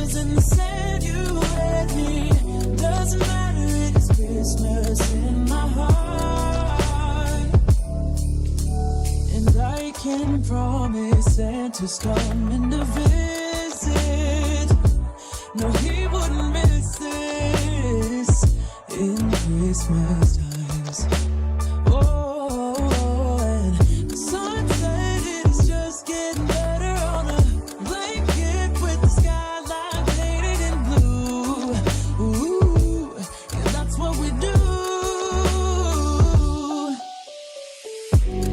angels in the sand, you and me. Doesn't matter, it's Christmas in my heart. And I can promise Santa's coming to visit. No, he wouldn't miss this in Christmas times. Oh, and the sunset is just getting better on a blanket with the skyline painted in blue. Ooh, and that's what we do.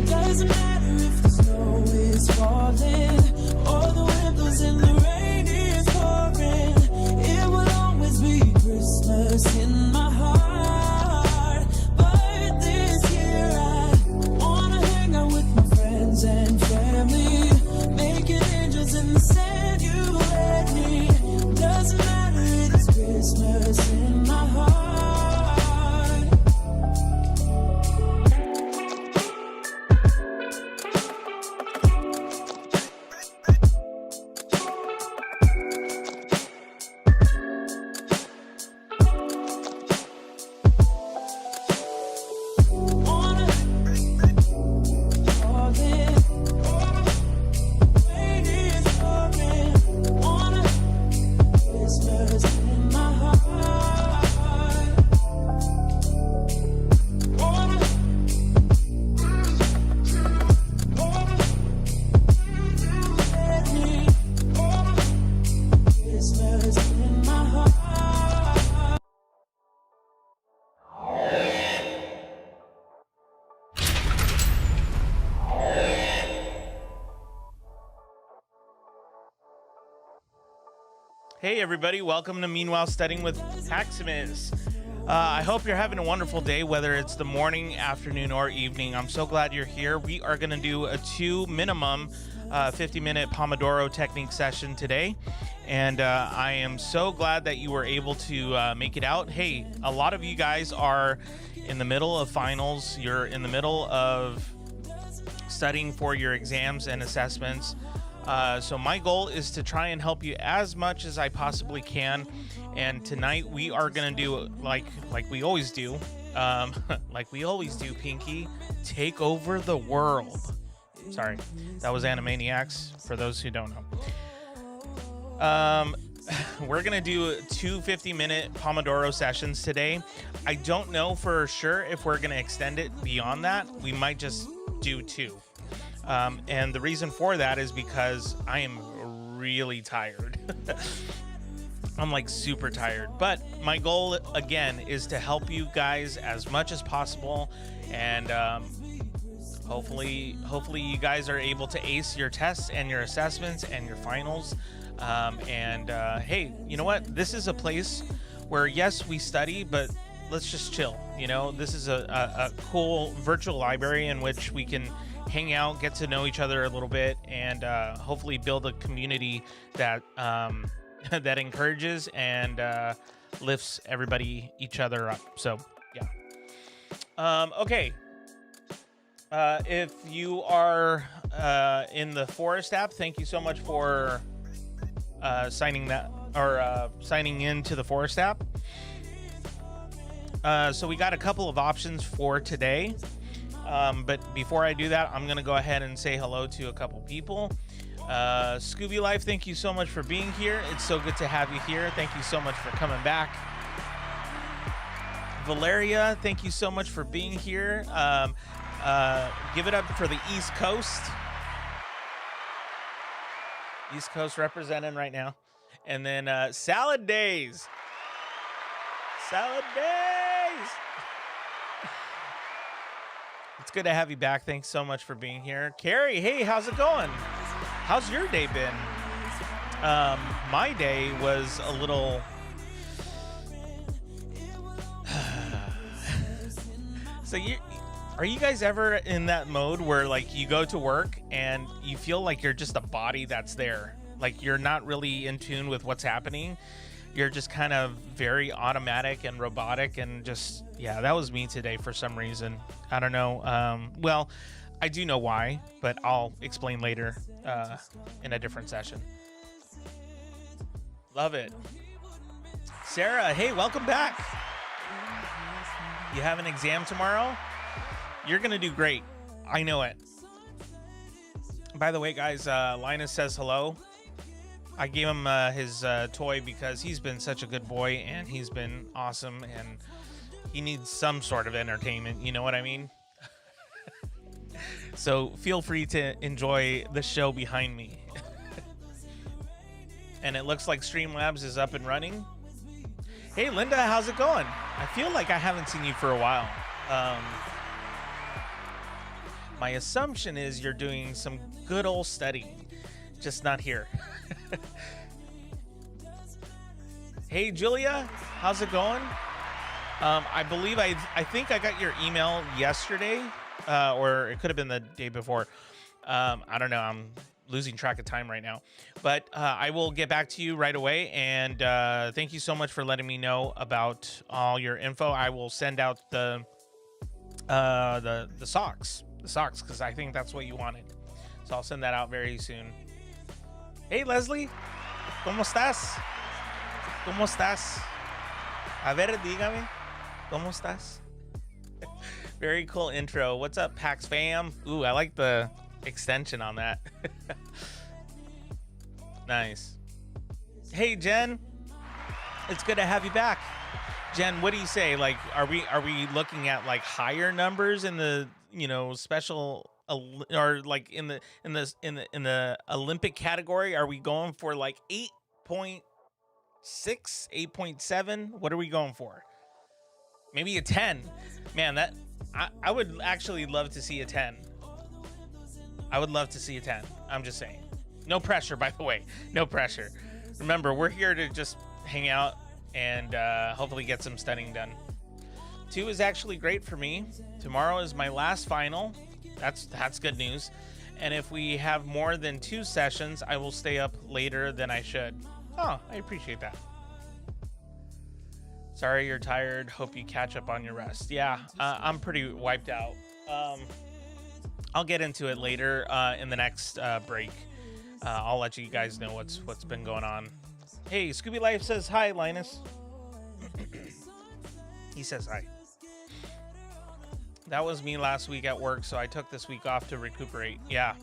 Doesn't matter if the snow is falling or the wind blows and the rain is pouring. It will always be Christmas in my heart. But this year I wanna hang out with my friends and family, making angels in the sand, you and me. Doesn't matter, it's Christmas in my heart. Hey everybody, welcome to Meanwhile Studying with Paximus. I hope you're having a wonderful day, whether it's the morning, afternoon, or evening. I'm so glad you're here. We are going to do a 50-minute Pomodoro technique session today. And I am so glad that you were able to make it out. Hey, a lot of you guys are in the middle of finals. You're in the middle of studying for your exams and assessments. So my goal is to try and help you as much as I possibly can. And tonight we are going to do like we always do. Pinky, take over the world. Sorry, that was Animaniacs for those who don't know. We're going to do 2 50-minute Pomodoro sessions today. I don't know for sure if we're going to extend it beyond that. We might just do 2. And the reason for that is because I am really tired. I'm like super tired, but my goal again is to help you guys as much as possible. And, hopefully you guys are able to ace your tests and your assessments and your finals. Hey, you know what? This is a place where, yes, we study, but let's just chill. You know, this is a cool virtual library in which we can hang out, get to know each other a little bit, and hopefully build a community that that encourages and lifts each other up. So yeah. Okay. If you are in the Forest app, thank you so much for signing in to the Forest app. So we got a couple of options for today. But before I do that, I'm going to go ahead and say hello to a couple people. Scooby Life, thank you so much for being here. It's so good to have you here. Thank you so much for coming back. Valeria, thank you so much for being here. Give it up for the East Coast. East Coast representing right now. And then Salad Days. Salad Days. It's good to have you back. Thanks so much for being here. Carrie, hey, how's it going? How's your day been? My day was a little... So are you guys ever in that mode where like you go to work and you feel like you're just a body that's there? Like you're not really in tune with what's happening. You're just kind of very automatic and robotic and just, yeah, that was me today for some reason. I don't know. Well, I do know why, but I'll explain later in a different session. Love it. Sarah, hey, welcome back. You have an exam tomorrow? You're going to do great. I know it. By the way, guys, Linus says hello. I gave him his toy because he's been such a good boy and he's been awesome and he needs some sort of entertainment. You know what I mean? So feel free to enjoy the show behind me. And it looks like Streamlabs is up and running. Hey, Linda, how's it going? I feel like I haven't seen you for a while. My assumption is you're doing some good old studying, just not here. Hey, Julia, how's it going? I believe I think I got your email yesterday, or it could have been the day before. I don't know. I'm losing track of time right now, but I will get back to you right away. And thank you so much for letting me know about all your info. I will send out the socks, because I think that's what you wanted. So I'll send that out very soon. Hey, Leslie, ¿cómo estás? ¿Cómo estás? A ver, dígame, ¿cómo estás? Very cool intro. What's up, Pax fam? Ooh, I like the extension on that. Nice. Hey, Jen, it's good to have you back. Jen, what do you say? Like, are we looking at like higher numbers in the, you know, special, or like in the Olympic category? Are we going for like 8.6, 8.7? What are we going for? Maybe a 10. Man, that I would actually love to see a 10. I would love to see a 10. I'm just saying. No pressure, by the way. No pressure. Remember, we're here to just hang out and hopefully get some studying done. 2 is actually great for me. Tomorrow is my last final. That's good news. And if we have more than 2 sessions, I will stay up later than I should. Oh, I appreciate that. Sorry you're tired. Hope you catch up on your rest. Yeah, I'm pretty wiped out. I'll get into it later in the next break. I'll let you guys know what's been going on. Hey, Scooby Life says hi, Linus. He says hi. That was me last week at work, so I took this week off to recuperate. Yeah.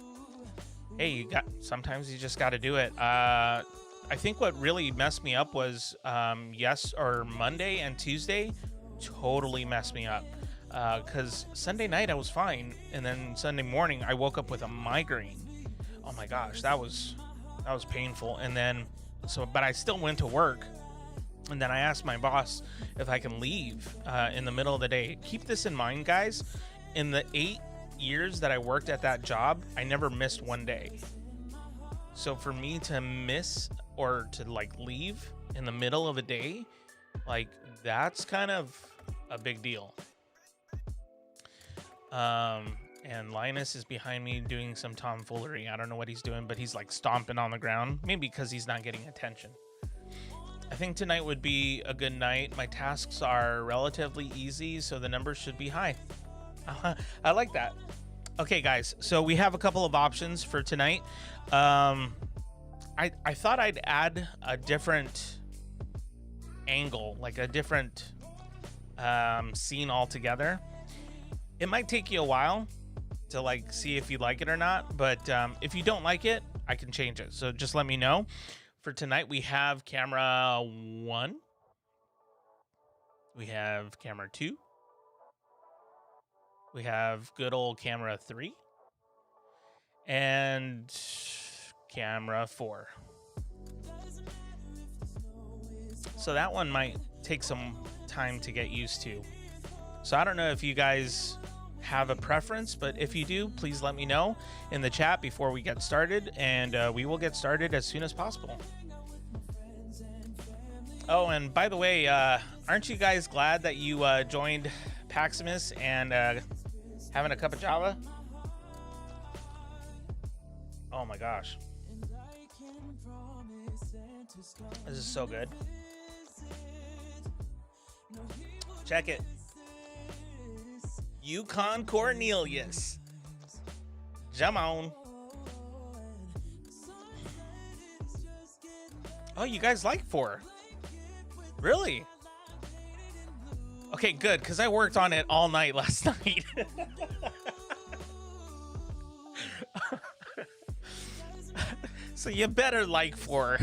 Hey, sometimes you just got to do it. I think what really messed me up was Monday and Tuesday totally messed me up. Because Sunday night I was fine, and then Sunday morning I woke up with a migraine. Oh my gosh, that was painful. And then but I still went to work, and then I asked my boss if I can leave in the middle of the day. Keep this in mind, guys. In the 8 years that I worked at that job, I never missed one day. So for me to miss or to like leave in the middle of a day, like that's kind of a big deal. And Linus is behind me doing some tomfoolery. I don't know what he's doing, but he's like stomping on the ground, maybe because he's not getting attention. I think tonight would be a good night. My tasks are relatively easy, so the numbers should be high. I like that. Okay, guys, so we have a couple of options for tonight. I thought I'd add a different angle, like a different scene altogether. It might take you a while to like see if you like it or not, but if you don't like it, I can change it. So just let me know. For tonight, we have camera 1. We have camera 2. We have good old camera 3. And camera 4. So that one might take some time to get used to. So I don't know if you guys have a preference, but if you do, please let me know in the chat before we get started, and we will get started as soon as possible. Oh, and by the way, aren't you guys glad that you joined Paximus and having a cup of Java? Oh my gosh. This is so good. Check it. Yukon Cornelius. Come on. Oh, you guys like 4? Really? Okay, good, because I worked on it all night last night. So you better like 4.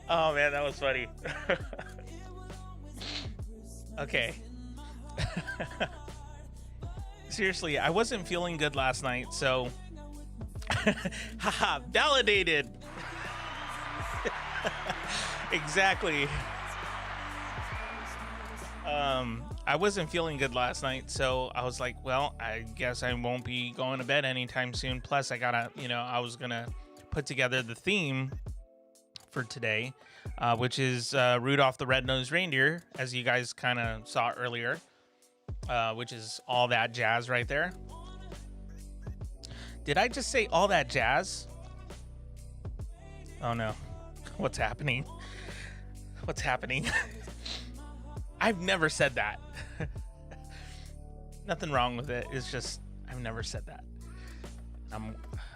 Oh man, that was funny. Okay. Seriously, I wasn't feeling good last night, so haha, validated. Exactly. I wasn't feeling good last night, so I was like, well, I guess I won't be going to bed anytime soon. Plus, I gotta, I was gonna put together the theme for today, which is Rudolph the Red-Nosed Reindeer, as you guys kind of saw earlier, which is all that jazz right there. Did I just say all that jazz? Oh no. What's happening? What's happening? I've never said that. Nothing wrong with it. It's just I've never said that.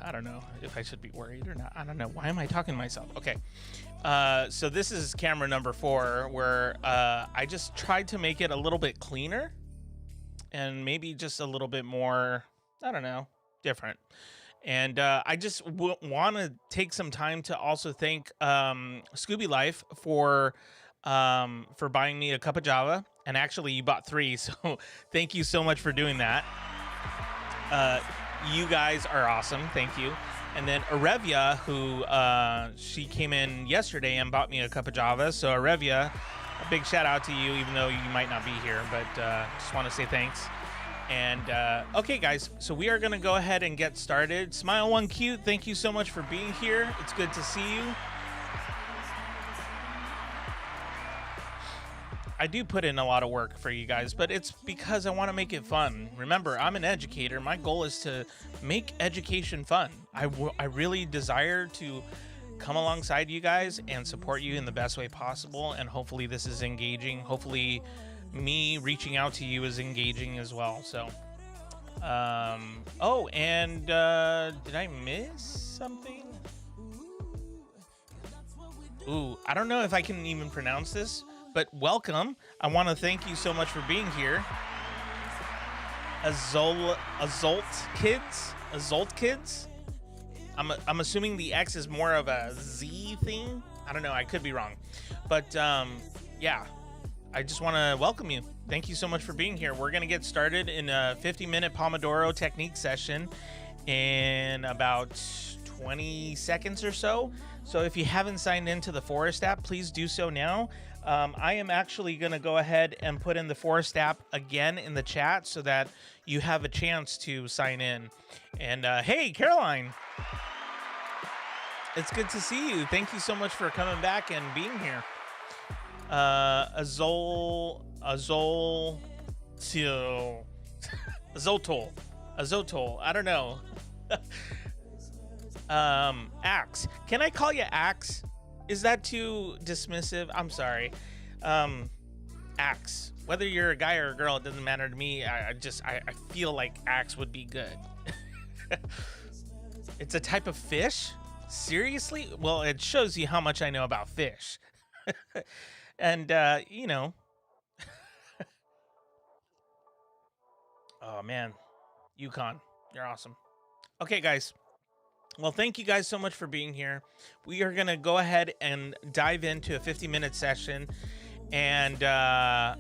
I don't know if I should be worried or not. I don't know. Why am I talking to myself? Okay. So this is camera number 4, where I just tried to make it a little bit cleaner and maybe just a little bit more, I don't know, different. And I just want to take some time to also thank Scooby Life for buying me a cup of Java. And actually, you bought 3, so thank you so much for doing that. You guys are awesome. Thank you. And then Arevia, who she came in yesterday and bought me a cup of Java. So Arevia, a big shout out to you, even though you might not be here, but just want to say thanks. And okay, guys, so we are going to go ahead and get started. Smile One Cute, thank you so much for being here. It's good to see you. I do put in a lot of work for you guys, but it's because I want to make it fun. Remember, I'm an educator. My goal is to make education fun. I really desire to come alongside you guys and support you in the best way possible, and hopefully this is engaging. Hopefully me reaching out to you is engaging as well. So oh, and did I miss something? Ooh, I don't know if I can even pronounce this, but welcome. I want to thank you so much for being here. Azult kids. I'm assuming the X is more of a Z thing. I don't know. I could be wrong, but yeah. I just want to welcome you. Thank you so much for being here. We're going to get started in a 50-minute Pomodoro technique session in about 20 seconds or so. So if you haven't signed into the Forest app, please do so now. I am actually going to go ahead and put in the Forest app again in the chat so that you have a chance to sign in. And hey, Caroline, it's good to see you. Thank you so much for coming back and being here. Azotol. I don't know. Axe. Can I call you Axe? Is that too dismissive? I'm sorry. Axe. Whether you're a guy or a girl, it doesn't matter to me. I feel like Axe would be good. It's a type of fish? Seriously? Well, it shows you how much I know about fish. And, oh man, Yukon, you're awesome. Okay, guys. Well, thank you guys so much for being here. We are going to go ahead and dive into a 50-minute session. And are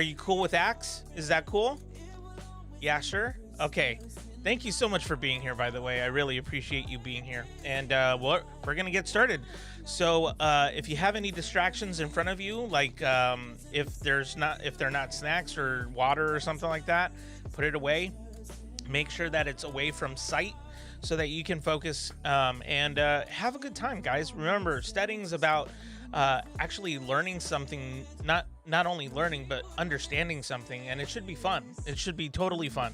you cool with Axe? Is that cool? Yeah, sure. Okay. Thank you so much for being here, by the way. I really appreciate you being here. And we're going to get started. So if you have any distractions in front of you, like if they're not snacks or water or something like that, put it away. Make sure that it's away from sight so that you can focus and have a good time, guys. Remember, studying's about actually learning something, not only learning, but understanding something, and it should be fun. It should be totally fun.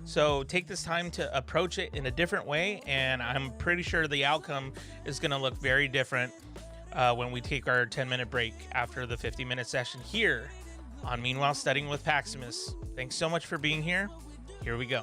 So take this time to approach it in a different way, and I'm pretty sure the outcome is going to look very different when we take our 10-minute break after the 50-minute session here on Meanwhile Studying with Paximus. Thanks so much for being here. Here we go.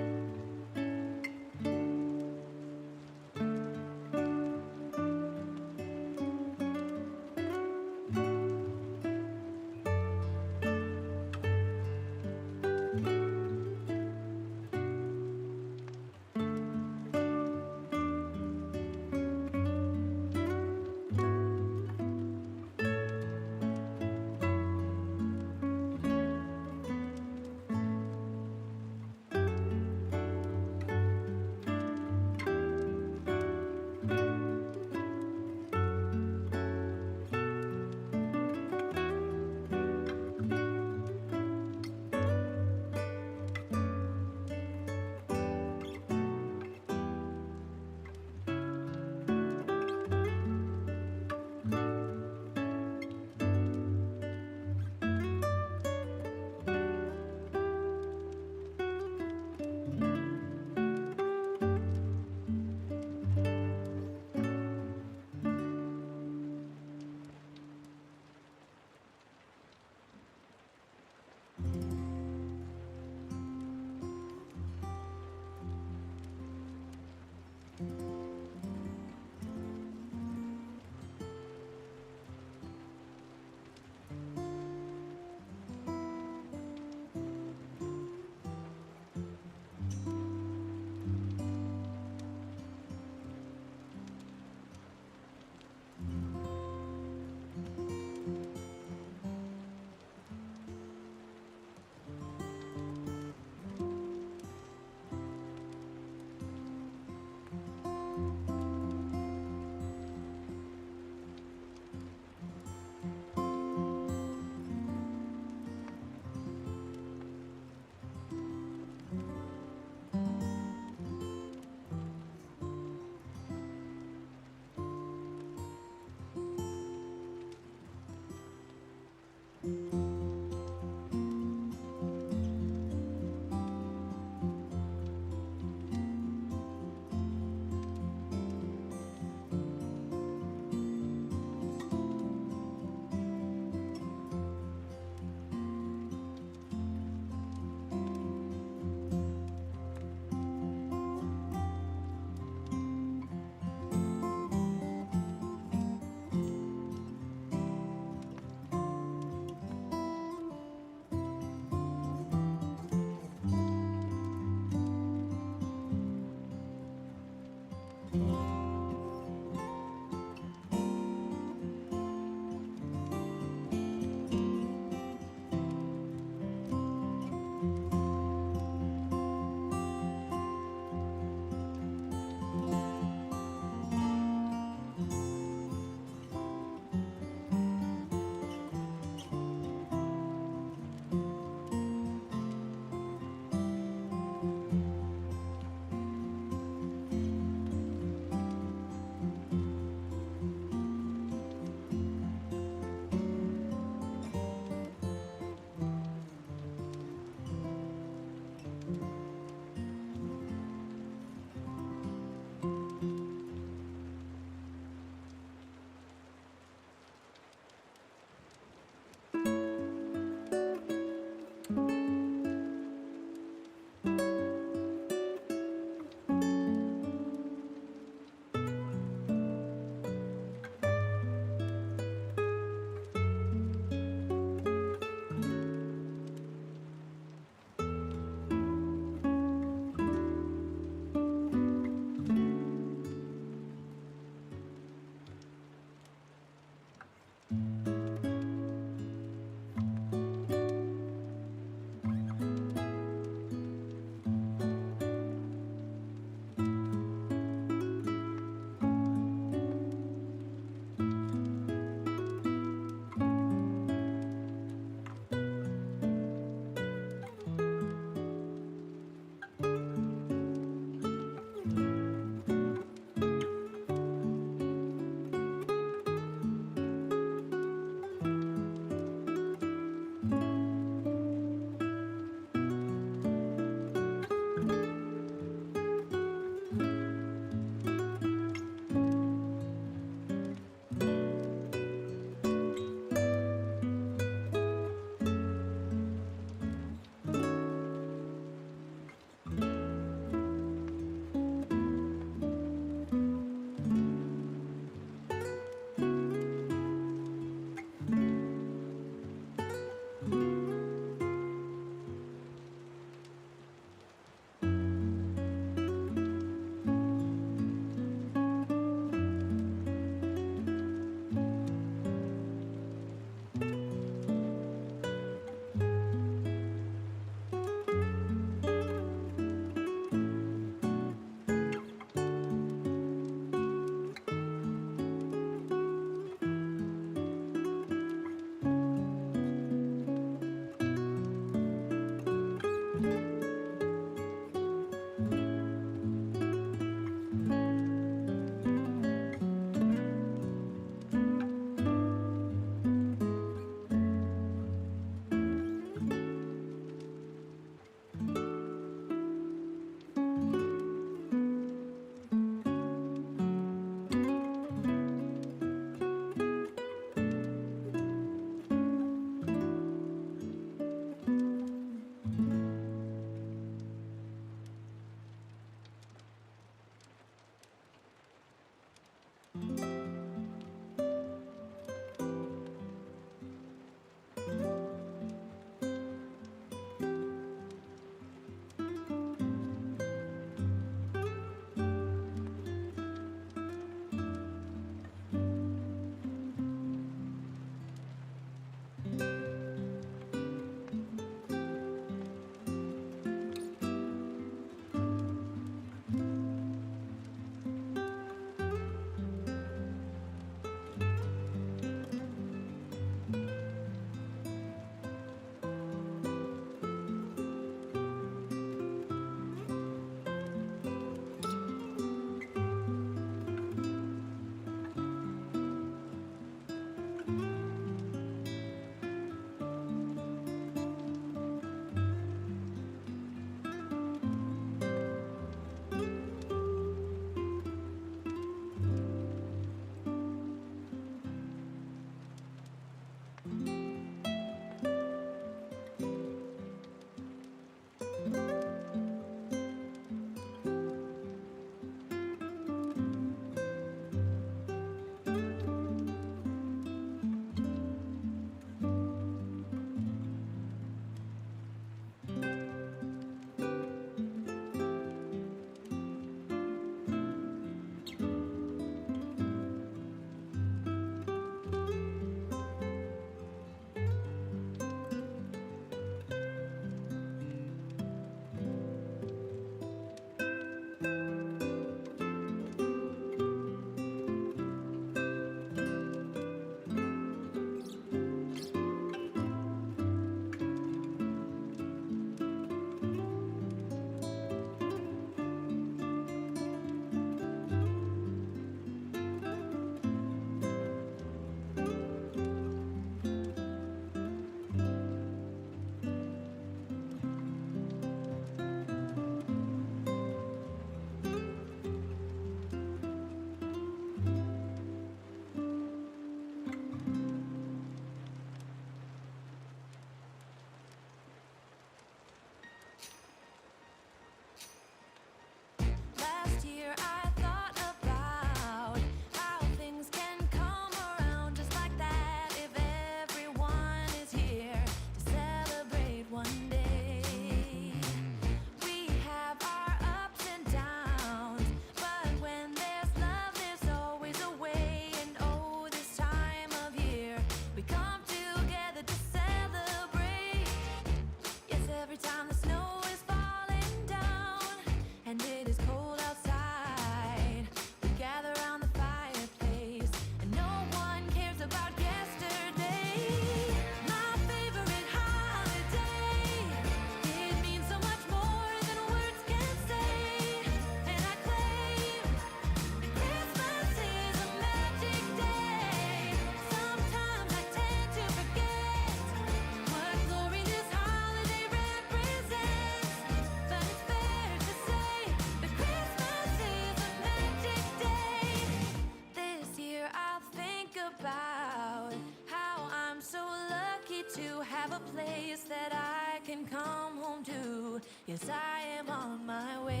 can come home to. Yes, I am on my way.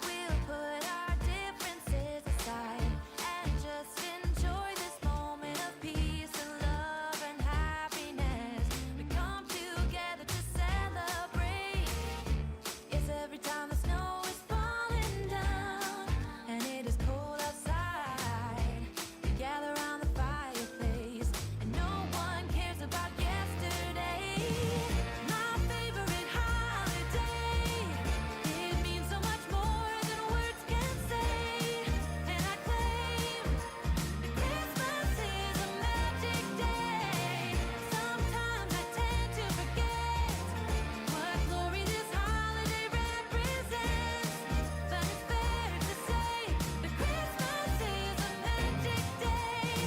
We'll put our differences aside and just enjoy this moment of peace and love and happiness. We come together to celebrate. Yes, every time the snow is falling down and it is cold outside, we gather around the fireplace and no one cares about yesterday. My favorite holiday, it means so much more than words can say. And I claim that Christmas is a magic day. Sometimes I tend to forget what glory this holiday represents. But it's fair to say that Christmas is a magic day.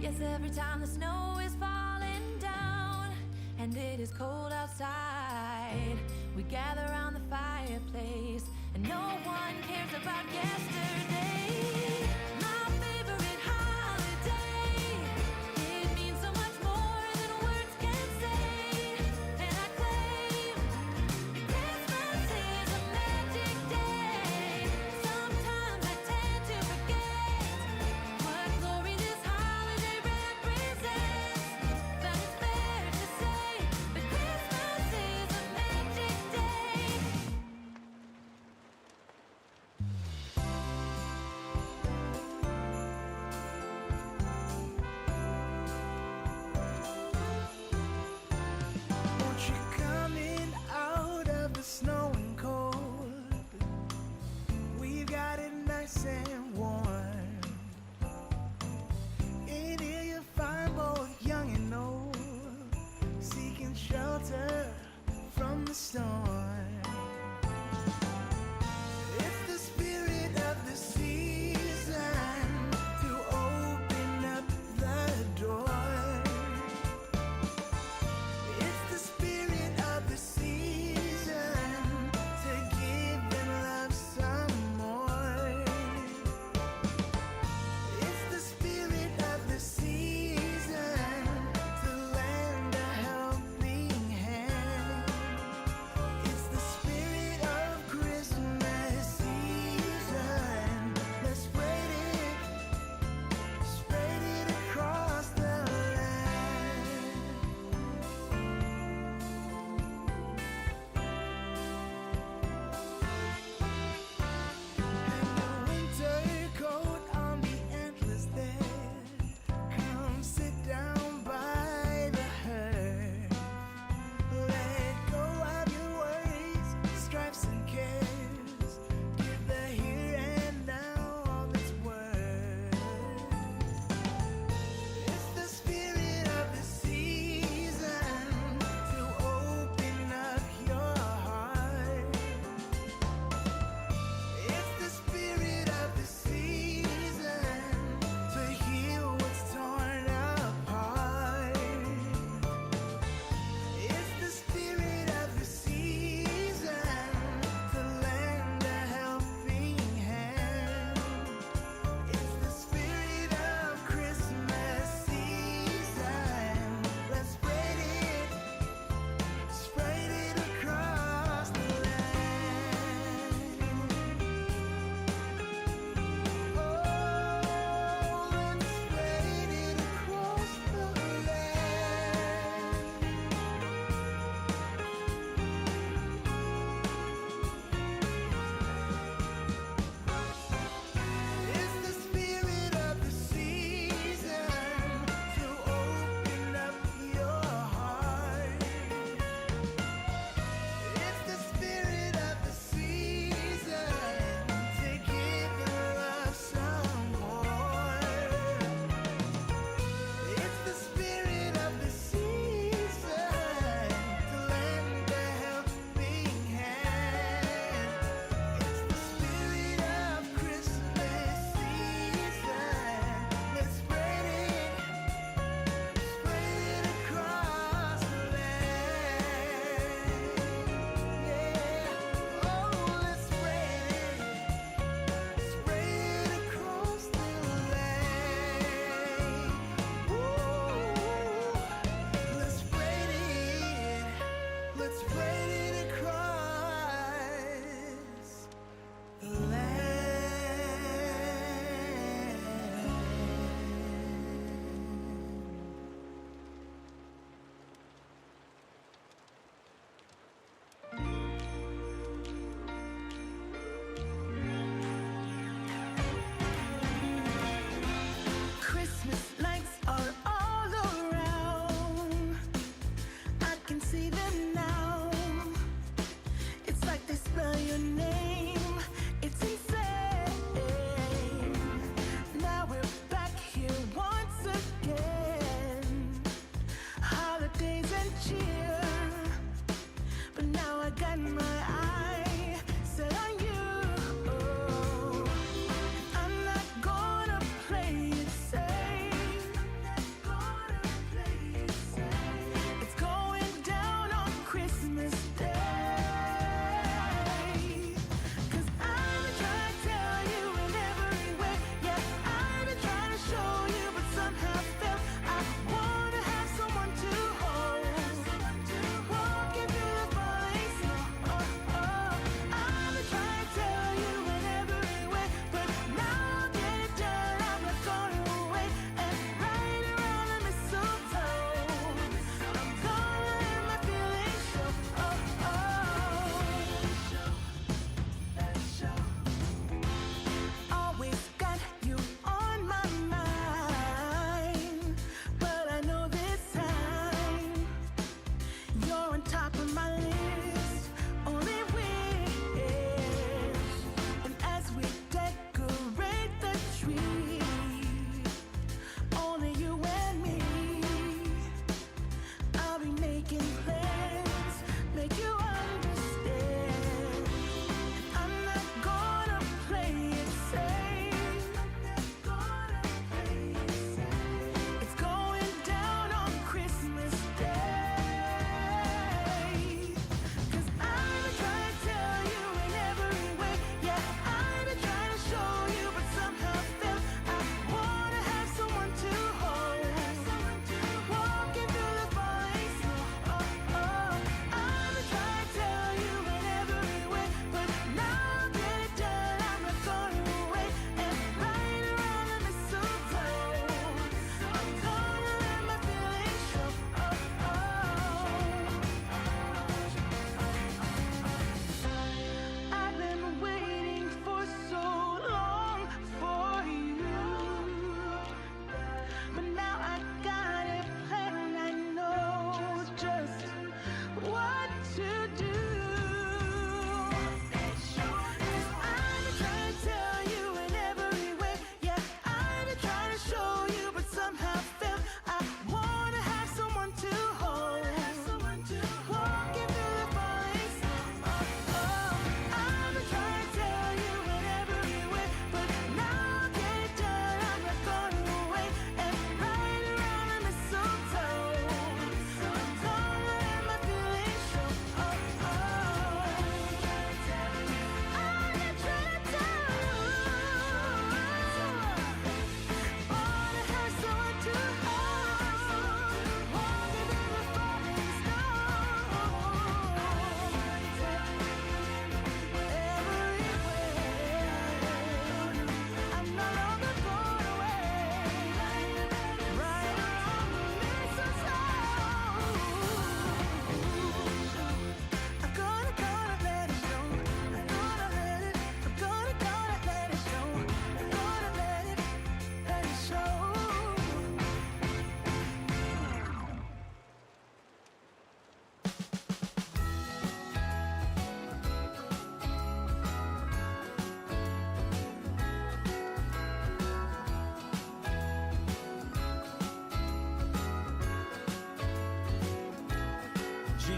Yes, every time the snow is falling down and it is cold outside, we gather around the fireplace and no one cares about yesterday. My favorite holiday, it means so much more than words can say. And I claim that Christmas is a magic day. Sometimes I tend to forget what glory this holiday represents. But it's fair to say that Christmas is a magic day.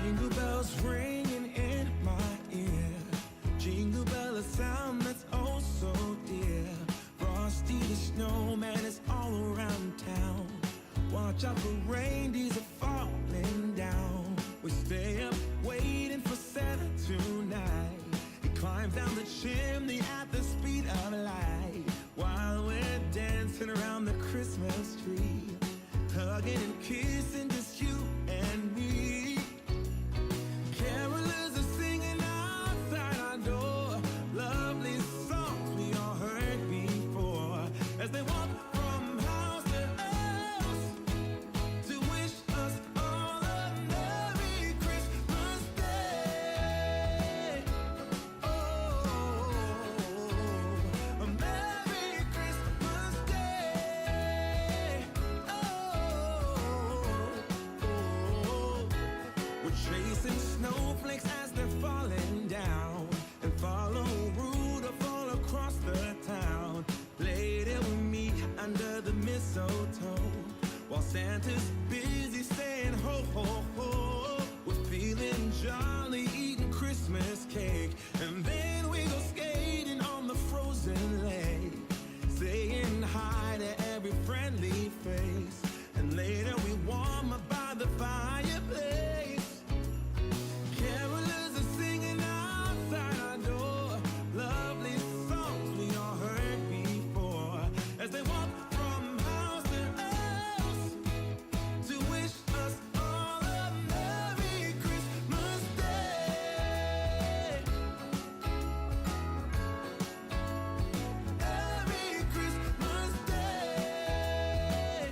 Jingle bells ringing in my ear. Jingle bell, a sound that's oh so dear. Frosty the snowman is all around town. Watch out for reindeers are falling down. We stay up waiting for Santa tonight. He climbs down the chimney at the speed of light, while we're dancing around the Christmas tree, hugging and kissing just you and me. Carolers are singing outside our door, lovely songs we all heard before, as they walk from house to house to wish us all a Merry Christmas Day. Oh, a Merry Christmas Day. Oh, we're chasing snowflakes as they're falling down, and follow Rudolph all across the town. Later we meet under the mistletoe, while Santa's busy saying ho, ho, ho. We're feeling jolly, eating Christmas cake, and then we go skating on the frozen lake, saying hi to every friendly face, and later we warm up by the fireplace. Carolers are singing outside our door, lovely songs we all heard before, as they walk from house to house to wish us all a Merry Christmas Day. Merry Christmas Day.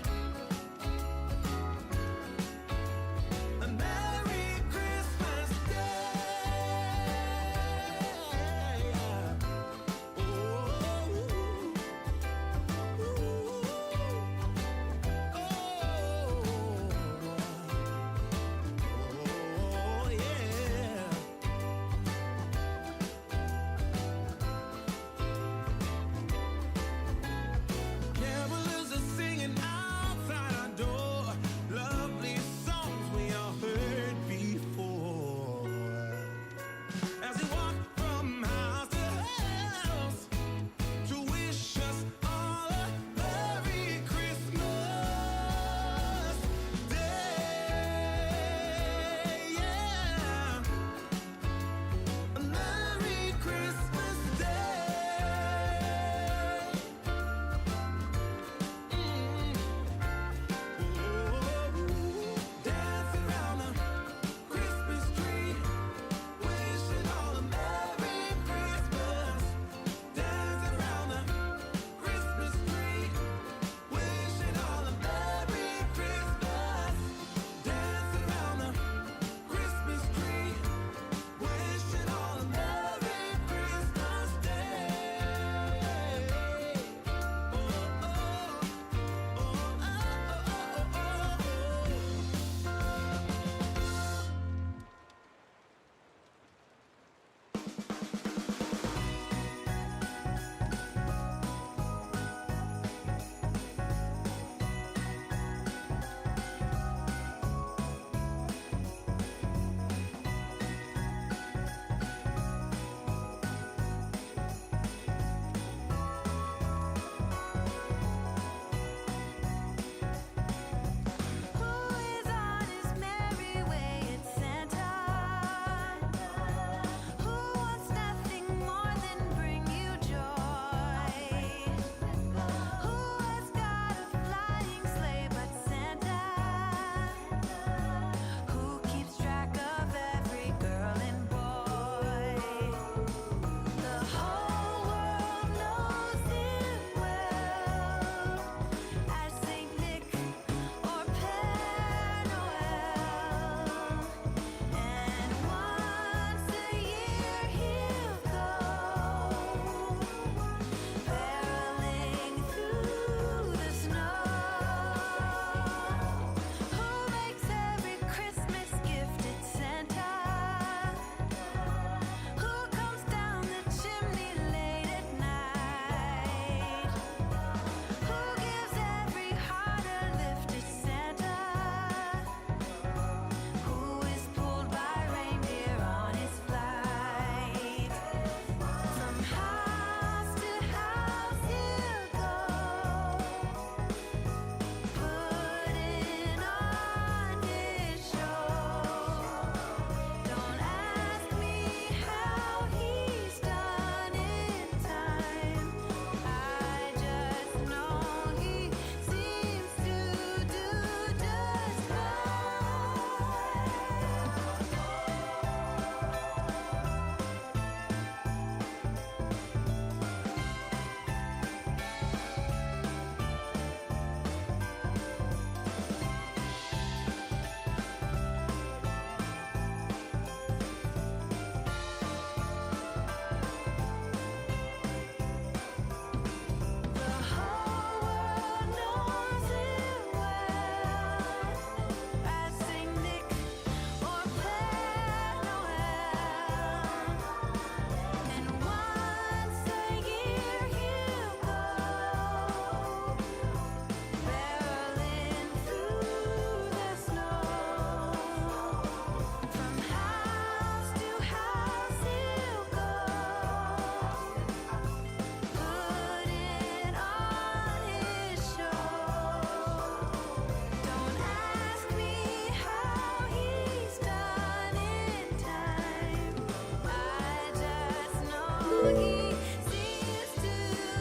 he seems to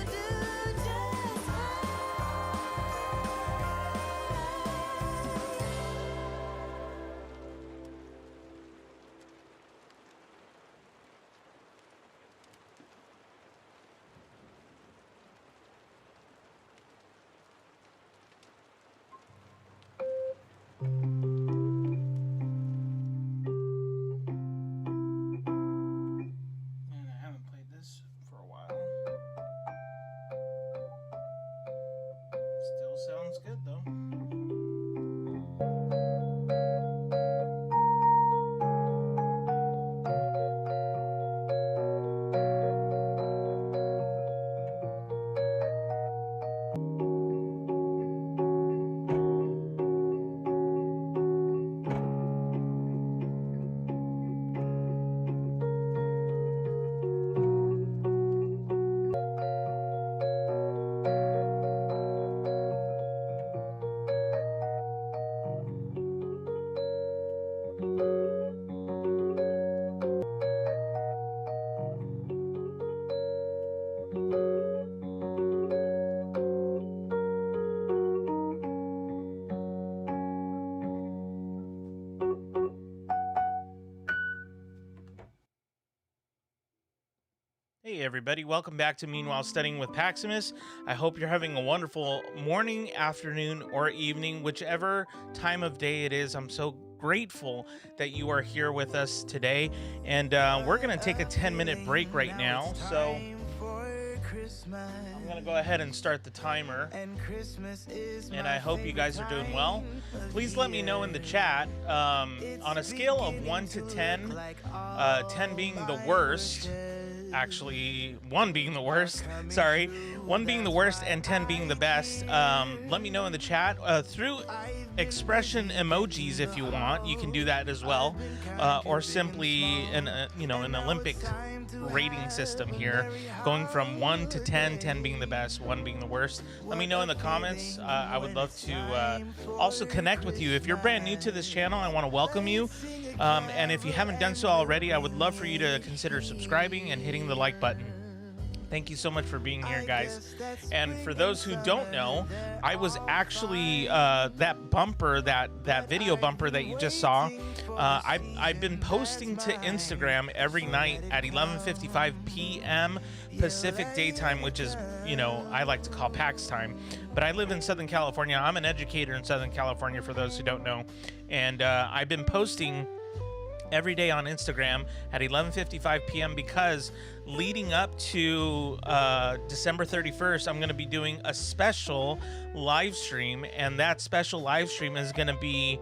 do just And I haven't played this for a while. Still sounds good though. Hey everybody, welcome back to Meanwhile Studying with Paximus. I hope you're having a wonderful morning, afternoon, or evening, whichever time of day it is. I'm so grateful that you are here with us today. And we're going to take a 10-minute break right now. So I'm going to go ahead and start the timer. And I hope you guys are doing well. Please let me know in the chat, on a scale of 1 to 10, 10 being the worst, actually 1 being the worst, sorry, 1 being the worst and 10 being the best. Let me know in the chat through expression emojis if you want. You can do that as well, or simply an Olympic rating system here, going from 1 to 10, 10 being the best, 1 being the worst. Let me know in the comments. I would love to also connect with you. If you're brand new to this channel, I want to welcome you. And if you haven't done so already, I would love for you to consider subscribing and hitting the like button. Thank you so much for being here, guys. And for those who don't know, I was actually that bumper, that video bumper that you just saw. I've been posting to Instagram every night at 11:55 p.m. Pacific daytime, which is, I like to call PAX time. But I live in Southern California. I'm an educator in Southern California, for those who don't know. And I've been posting every day on Instagram at 11:55 p.m. because leading up to December 31st, I'm going to be doing a special live stream, and that special live stream is going to be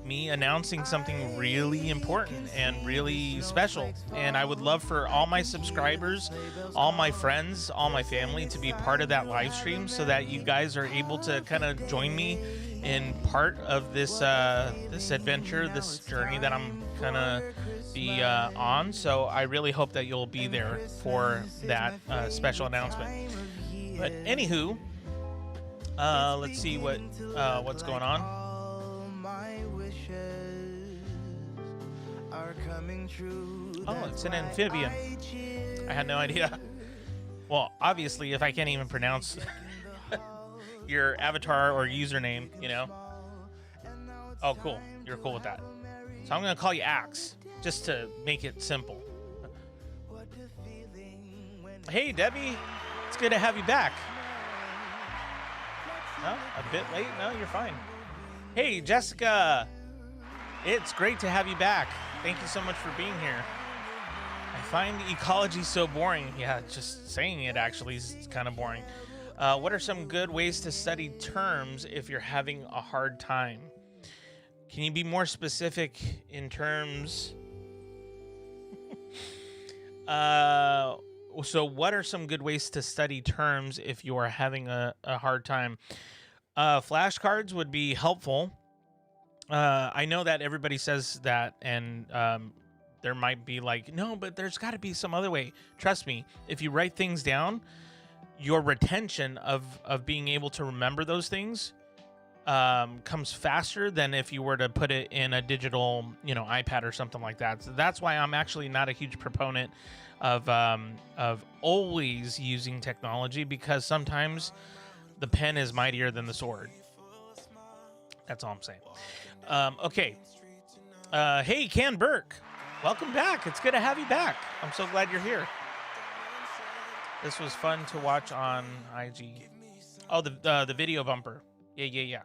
me announcing something really important and really special. And I would love for all my subscribers, all my friends, all my family to be part of that live stream, so that you guys are able to kind of join me in part of this this adventure, this journey that I'm gonna be on. So I really hope that you'll be there for that special announcement. But anywho, let's see what's going on. Oh, it's an amphibian. I had no idea. Well, obviously, if I can't even pronounce your avatar or username, Oh, cool. You're cool with that. So I'm going to call you Axe, just to make it simple. Hey, Debbie. It's good to have you back. No, a bit late? No, you're fine. Hey, Jessica. It's great to have you back. Thank you so much for being here. I find ecology so boring. Yeah, just saying it actually is kind of boring. What are some good ways to study terms if you're having a hard time? Can you be more specific in terms? So what are some good ways to study terms if you are having a hard time? Flashcards would be helpful. I know that everybody says that, and there might be like, no, but there's got to be some other way. Trust me, if you write things down, your retention of being able to remember those things comes faster than if you were to put it in a digital, iPad or something like that. So that's why I'm actually not a huge proponent of always using technology, because sometimes the pen is mightier than the sword. That's all I'm saying. Okay. Hey, Can Burke, welcome back. It's good to have you back. I'm so glad you're here. This was fun to watch on IG. Oh, the video bumper. Yeah.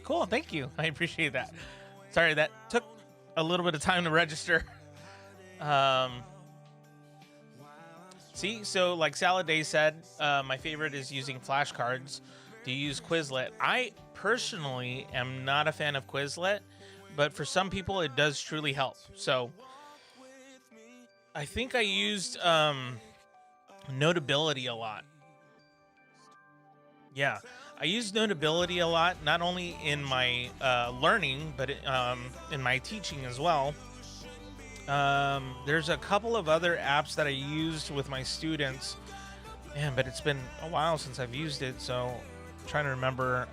Cool. Thank you. I appreciate that. Sorry, that took a little bit of time to register. See, so like Salad Day said, my favorite is using flashcards. Do you use Quizlet? I personally am not a fan of Quizlet, but for some people it does truly help. So I think I used Notability a lot. Yeah, I use Notability a lot, not only in my learning, but in my teaching as well. There's a couple of other apps that I used with my students, man, but it's been a while since I've used it, so I'm trying to remember.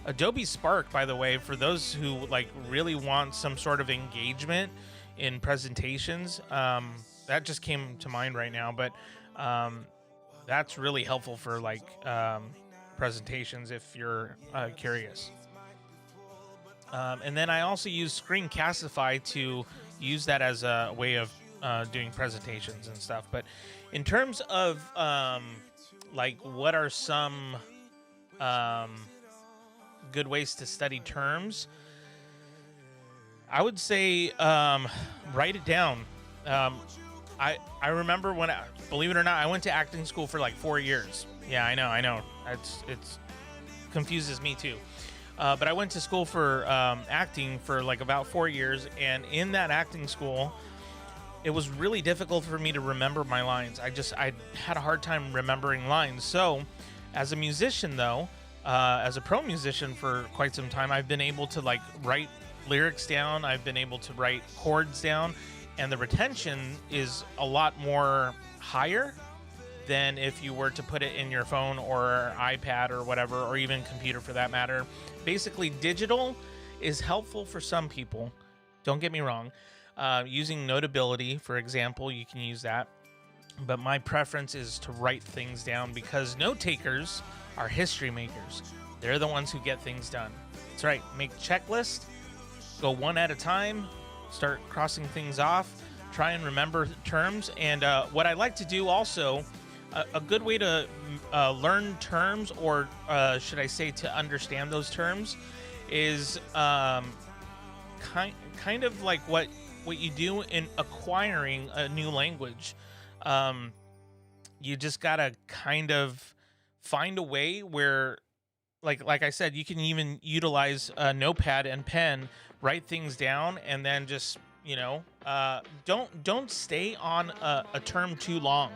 Adobe Spark, by the way, for those who like really want some sort of engagement in presentations, that just came to mind right now, but that's really helpful for like presentations if you're curious. And then I also use Screencastify to use that as a way of doing presentations and stuff. But in terms of like what are some good ways to study terms, I would say write it down. I remember when, believe it or not, I went to acting school for like 4 years. Yeah, I know. It's confuses me too. But I went to school for acting for like about 4 years, and in that acting school, it was really difficult for me to remember my lines. I had a hard time remembering lines. So, as a musician though, as a pro musician for quite some time, I've been able to like write lyrics down. I've been able to write chords down, and the retention is a lot more higher than if you were to put it in your phone or iPad or whatever, or even computer for that matter. Basically, digital is helpful for some people. Don't get me wrong. Using Notability, for example, you can use that. But my preference is to write things down, because note takers are history makers. They're the ones who get things done. That's right. Make checklists, go one at a time, start crossing things off, try and remember terms. And what I like to do also, a good way to learn terms, or should I say to understand those terms, is kind of like what you do in acquiring a new language. You just gotta kind of find a way where, like I said, you can even utilize a notepad and pen, write things down, and then just don't stay on a term too long.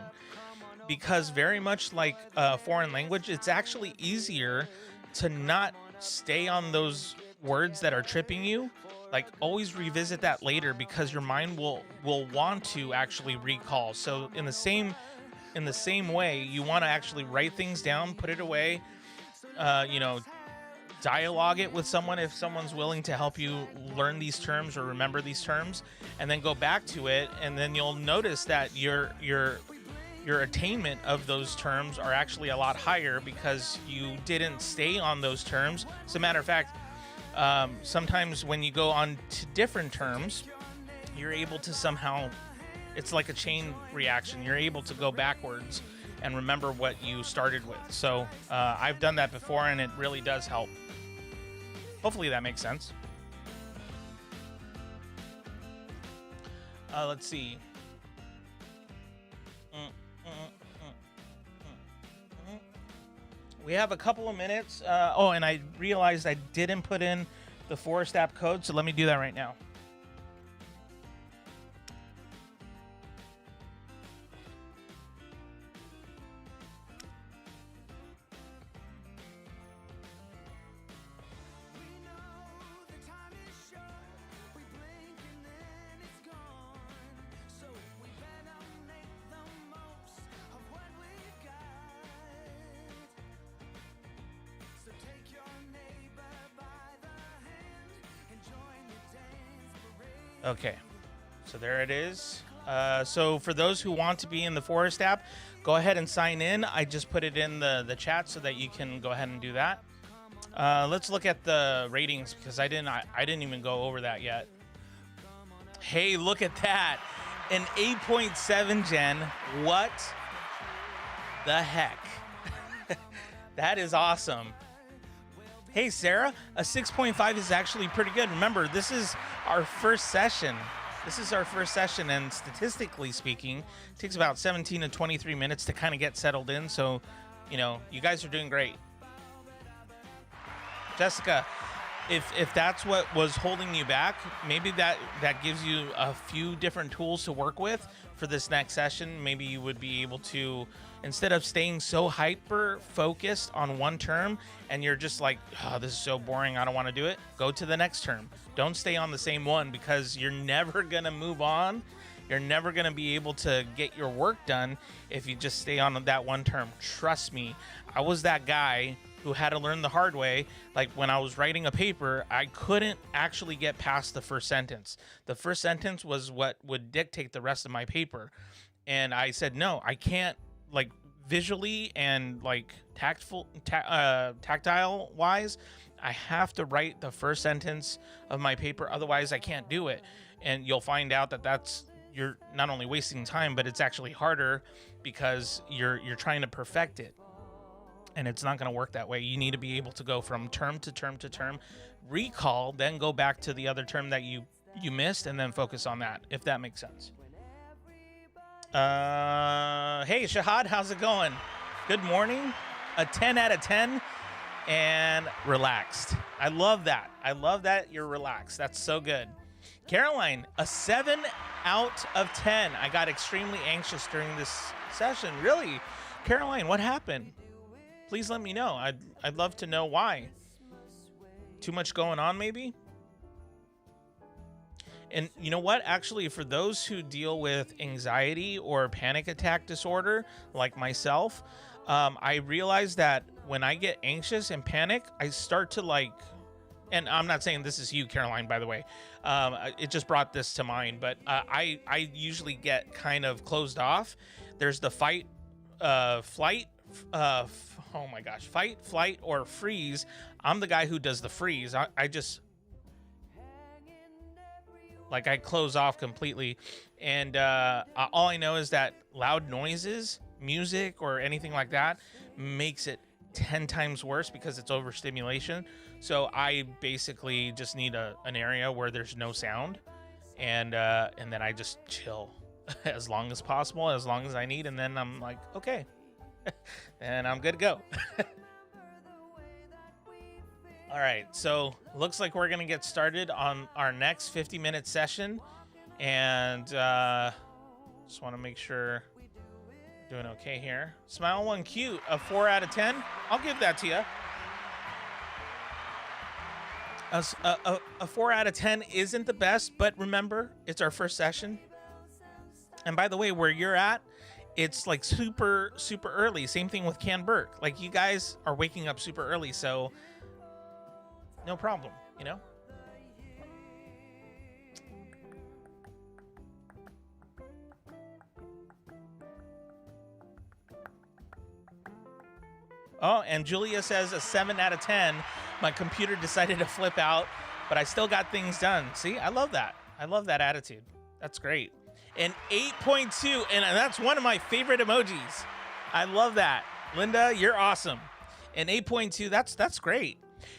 Because very much like a foreign language, it's actually easier to not stay on those words that are tripping you. Like, always revisit that later, because your mind will want to actually recall. So in the same way, you want to actually write things down, put it away, dialogue it with someone if someone's willing to help you learn these terms or remember these terms, and then go back to it, and then you'll notice that your attainment of those terms are actually a lot higher, because you didn't stay on those terms. As a matter of fact, sometimes when you go on to different terms, you're able to somehow, it's like a chain reaction. You're able to go backwards and remember what you started with. So I've done that before, and it really does help. Hopefully that makes sense. Let's see. We have a couple of minutes. Oh, and I realized I didn't put in the Forest app code, so let me do that right now. Take your Okay, so there it is. So for those who want to be in the Forest app, go ahead and sign in. I just put it in the chat so that you can go ahead and do that. Let's look at the ratings because I didn't even go over that yet. Hey, look at that. An 8.7 gen. What the heck? That is awesome. Hey, Sarah, a 6.5 is actually pretty good. Remember, this is our first session. And statistically speaking, it takes about 17 to 23 minutes to kind of get settled in. So, you know, you guys are doing great. Jessica, if that's what was holding you back, maybe that gives you a few different tools to work with for this next session. Maybe you would be able to, instead of staying so hyper focused on one term and you're just like, oh, this is so boring, I don't want to do it, go to the next term. Don't stay on the same one because you're never going to move on. You're never going to be able to get your work done if you just stay on that one term. Trust me, I was that guy who had to learn the hard way. Like when I was writing a paper, I couldn't actually get past the first sentence. The first sentence was what would dictate the rest of my paper. And I said, no, I can't, like visually and like tactile wise, I have to write the first sentence of my paper. Otherwise I can't do it. And you'll find out that you're not only wasting time, but it's actually harder because you're trying to perfect it. And it's not going to work that way. You need to be able to go from term to term to term, recall, then go back to the other term that you missed, and then focus on that, if that makes sense. Hey, Shahad, how's it going? Good morning. A 10 out of 10 and relaxed. I love that. I love that you're relaxed. That's so good. Caroline, a 7 out of 10. I got extremely anxious during this session. Really? Caroline, what happened? Please let me know. I'd love to know why. Too much going on, maybe? And you know what? Actually, for those who deal with anxiety or panic attack disorder, like myself, I realize that when I get anxious and panic, I start to like, and I'm not saying this is you, Caroline, by the way. It just brought this to mind, but I usually get kind of closed off. There's the fight, flight, oh my gosh, fight, flight, or freeze. I'm the guy who does the freeze. I just, like, I close off completely. And all I know is that loud noises, music, or anything like that makes it 10 times worse because it's overstimulation. So I basically just need an area where there's no sound, and then I just chill as long as possible, as long as I need, and then I'm like, okay. And I'm good to go. All right, so looks like we're gonna get started on our next 50-minute session, and just want to make sure we're doing okay here. Smile One Cute, a 4 out of 10. I'll give that to you. A 4 out of 10 isn't the best, but remember, it's our first session. And by the way, where you're at, it's like super early. Same thing with Can Burke. Like, you guys are waking up super early, so no problem, you know? Oh, and Julia says a 7 out of 10. My computer decided to flip out, but I still got things done. See, I love that. I love that attitude. That's great. An 8.2, and that's one of my favorite emojis. I love that. Linda, you're awesome. An 8.2, that's great.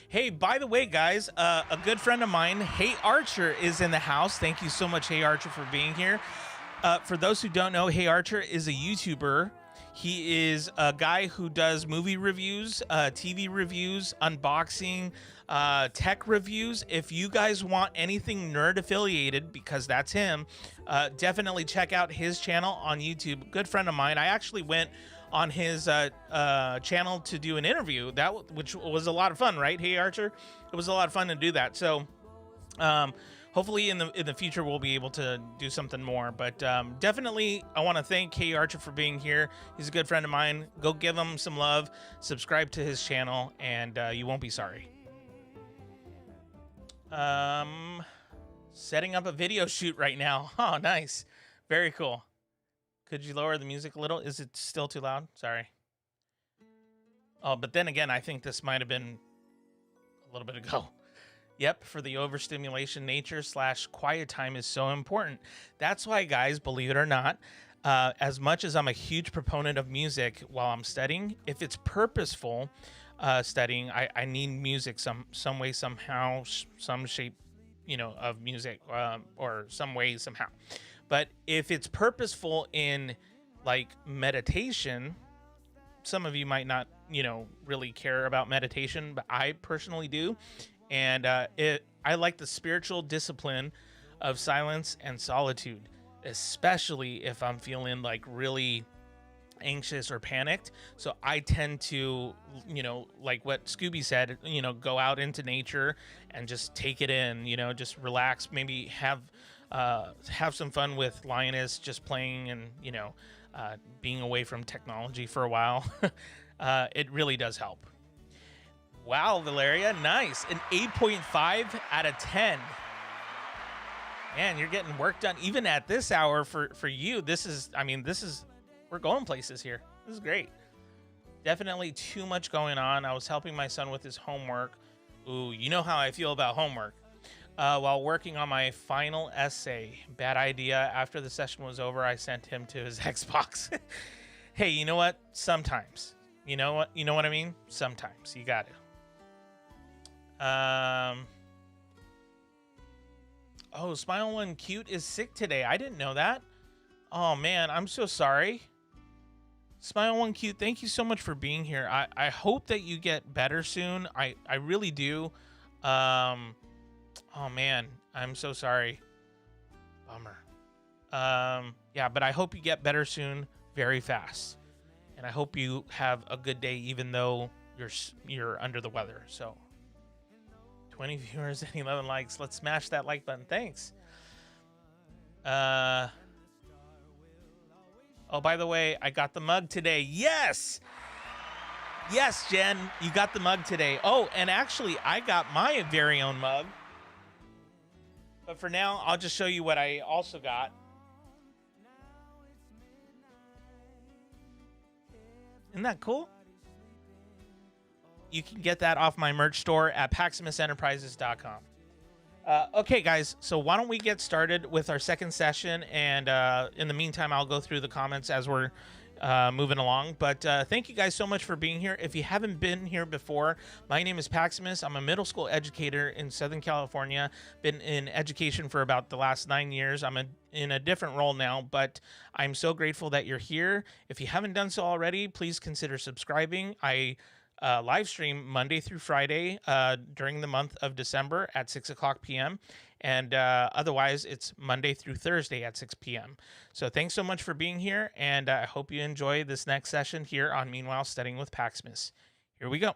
Hey, by the way, guys, a good friend of mine, Hey Archer, is in the house. Thank you so much, Hey Archer, for being here. For those who don't know, Hey Archer is a YouTuber. He is a guy who does movie reviews, TV reviews, unboxing, tech reviews. If you guys want anything nerd affiliated, because that's him, definitely check out his channel on YouTube. Good friend of mine. I actually went on his channel to do an interview, which was a lot of fun, right? Hey Archer, it was a lot of fun to do that. So hopefully in the future we'll be able to do something more, but definitely I want to thank Hey Archer for being here. He's a good friend of mine. Go give him some love, subscribe to his channel, and you won't be sorry. Setting up a video shoot right now. Oh, nice. Very cool. Could you lower the music a little? Is it still too loud? Sorry. Oh, but then again, I think this might have been a little bit ago. Yep, for the overstimulation, nature / quiet time is so important. That's why, guys, believe it or not, as much as I'm a huge proponent of music while I'm studying, if it's purposeful studying, I need music some way, somehow, some shape, of music, or some way, somehow. But if it's purposeful in like meditation, some of you might not, really care about meditation, but I personally do. And I like the spiritual discipline of silence and solitude, especially if I'm feeling like really anxious or panicked. So I tend to, like what Scooby said, go out into nature and just take it in, just relax, maybe have some fun with Lioness, just playing and, being away from technology for a while. It really does help. Wow, Valeria, nice. An 8.5 out of 10. Man, you're getting work done even at this hour for you. This is, we're going places here. This is great. Definitely too much going on. I was helping my son with his homework. Ooh, you know how I feel about homework. While working on my final essay. Bad idea. After the session was over, I sent him to his Xbox. Hey, you know what? Sometimes. You know what I mean? Sometimes. You got it. Oh, Smile One Cute is sick today. I didn't know that. Oh man, I'm so sorry. Smile One Cute, thank you so much for being here. I hope that you get better soon. I really do. Oh man, I'm so sorry. Bummer. Yeah, but I hope you get better soon, very fast. And I hope you have a good day, even though you're under the weather. So 20 viewers and 11 likes. Let's smash that like button. Thanks. Oh, by the way, I got the mug today. Yes! Yes, Jen, you got the mug today. Oh, and actually, I got my very own mug. But for now, I'll just show you what I also got. Isn't that cool? You can get that off my merch store at PaximusEnterprises.com. Okay, guys, so why don't we get started with our second session, and in the meantime, I'll go through the comments as we're moving along. But thank you guys so much for being here. If you haven't been here before, my name is Paximus. I'm a middle school educator in Southern California. Been in education for about the last 9 years. I'm in a different role now, but I'm so grateful that you're here. If you haven't done so already, please consider subscribing. I live stream Monday through Friday during the month of December at 6 o'clock p.m. And otherwise, it's Monday through Thursday at 6 p.m. So thanks so much for being here, and I hope you enjoy this next session here on Meanwhile Studying with Paximus. Here we go.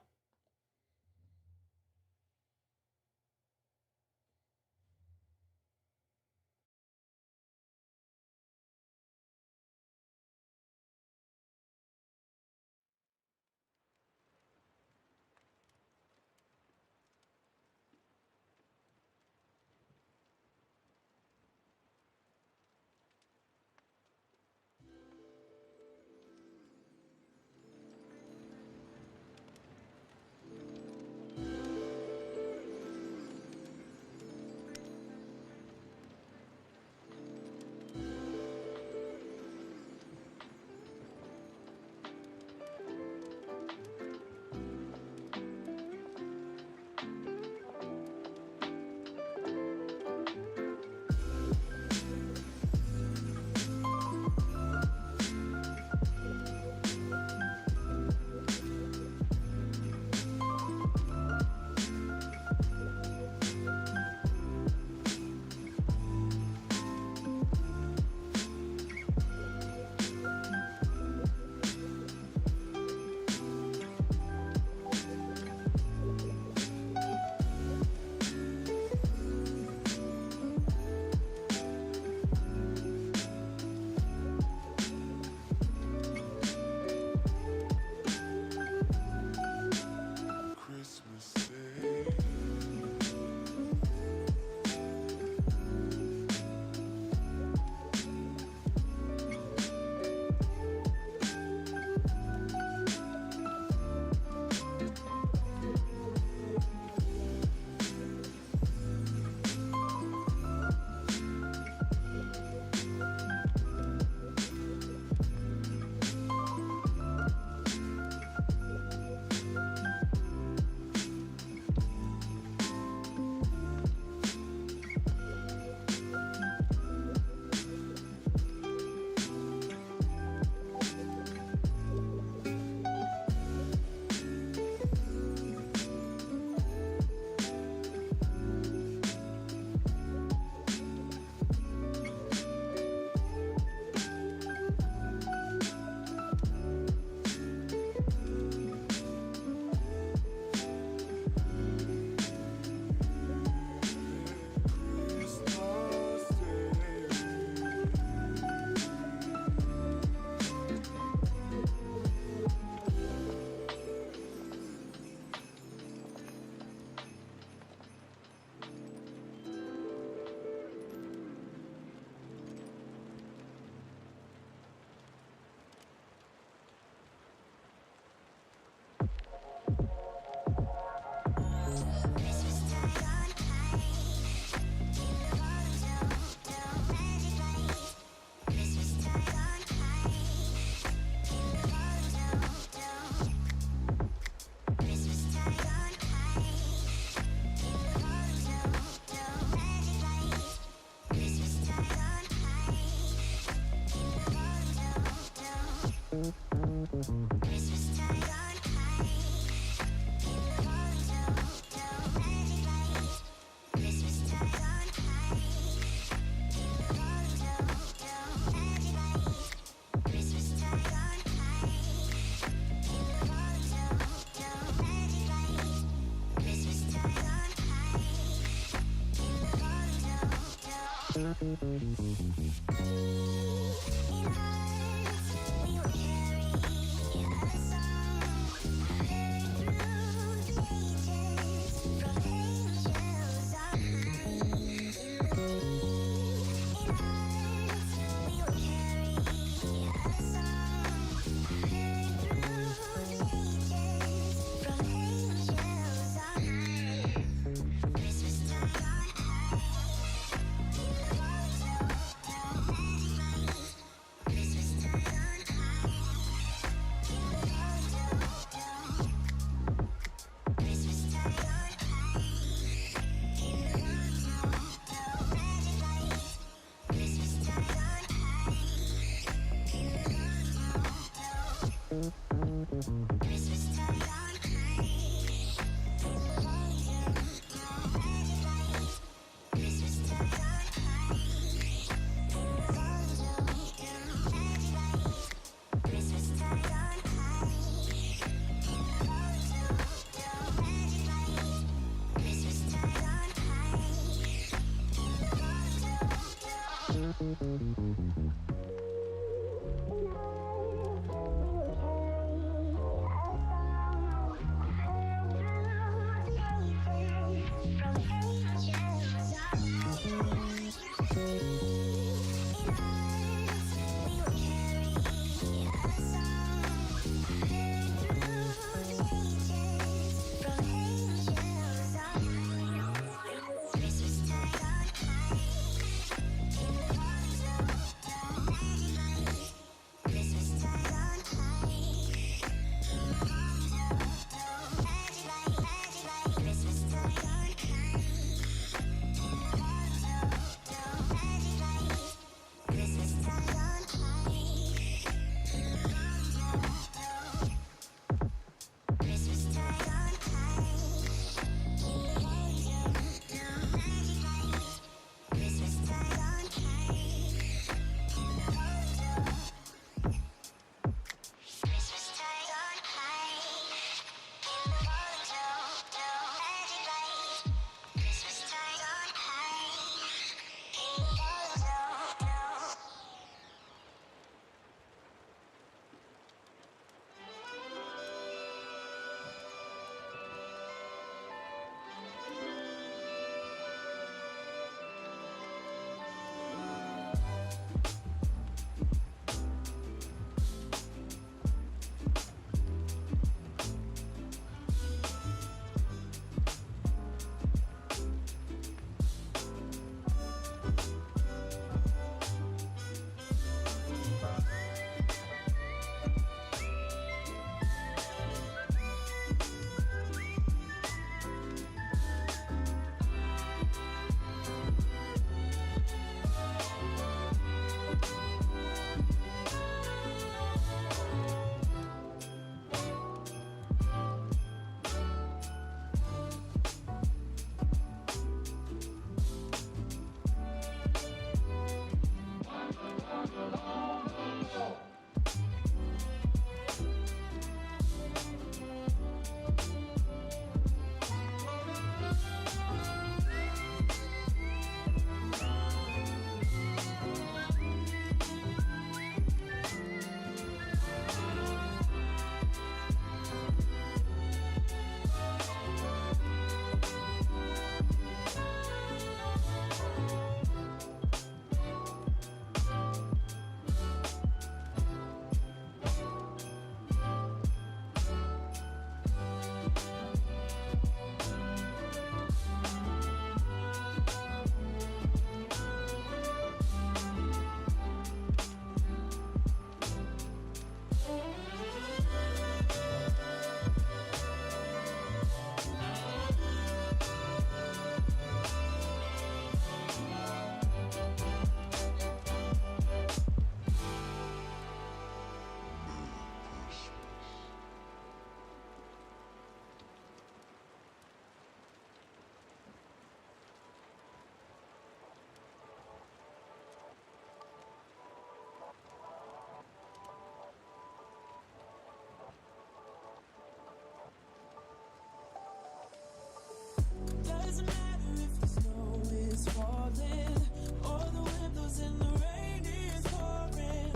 is falling, or the wind blows and the rain is pouring,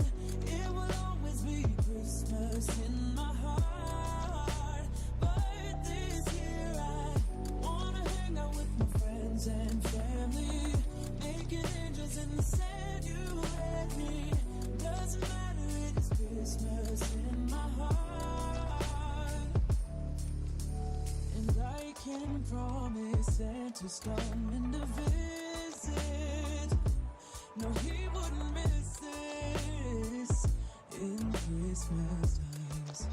it will always be Christmas in my heart. But this year I wanna hang out with my friends and family, making angels in the sand. You and me, doesn't matter, it is Christmas in my heart. And I can promise Santa's coming to visit. No, he wouldn't miss this in Christmas times.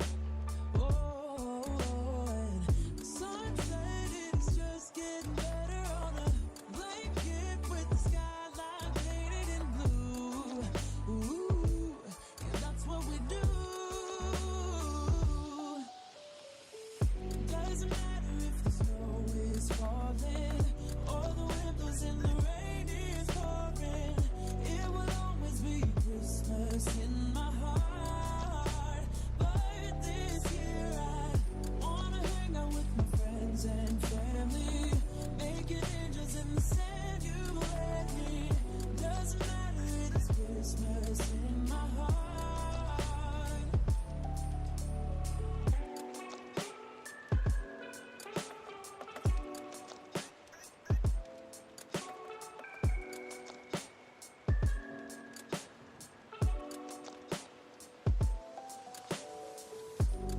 Oh, and the sunset is just getting better on a blanket with the skyline painted in blue. Ooh, yeah, that's what we do. Doesn't matter if the snow is falling, or the wind blows and the rain is pouring, it will always be Christmas in my heart. But this year I wanna hang out with my friends and family, making angels in the sand. You and me, doesn't matter, it is Christmas in my heart.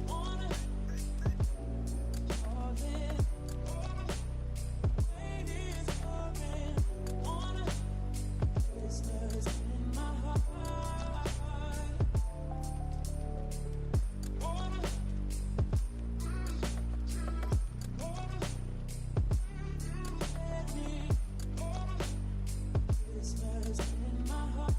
Wanna fall in, rain is pouring, wanna Christmas in my heart. Wanna let me, Christmas in my heart.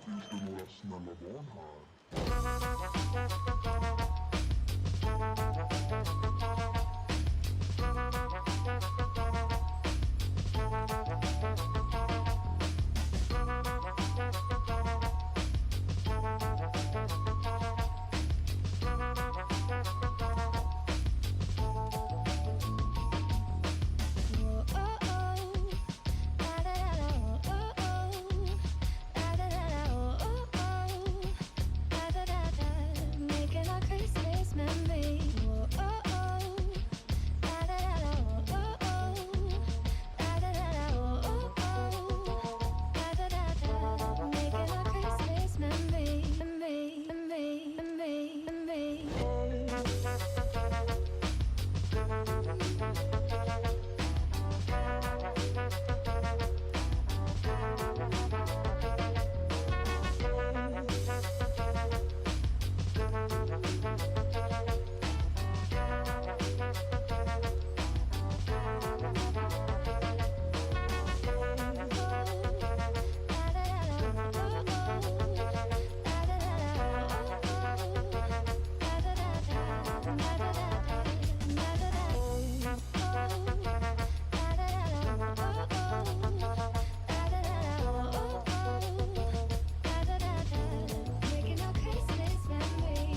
Finns det några snälla barn här? Making our Christmas memory. Making our Christmas memory. Making our Christmas memory.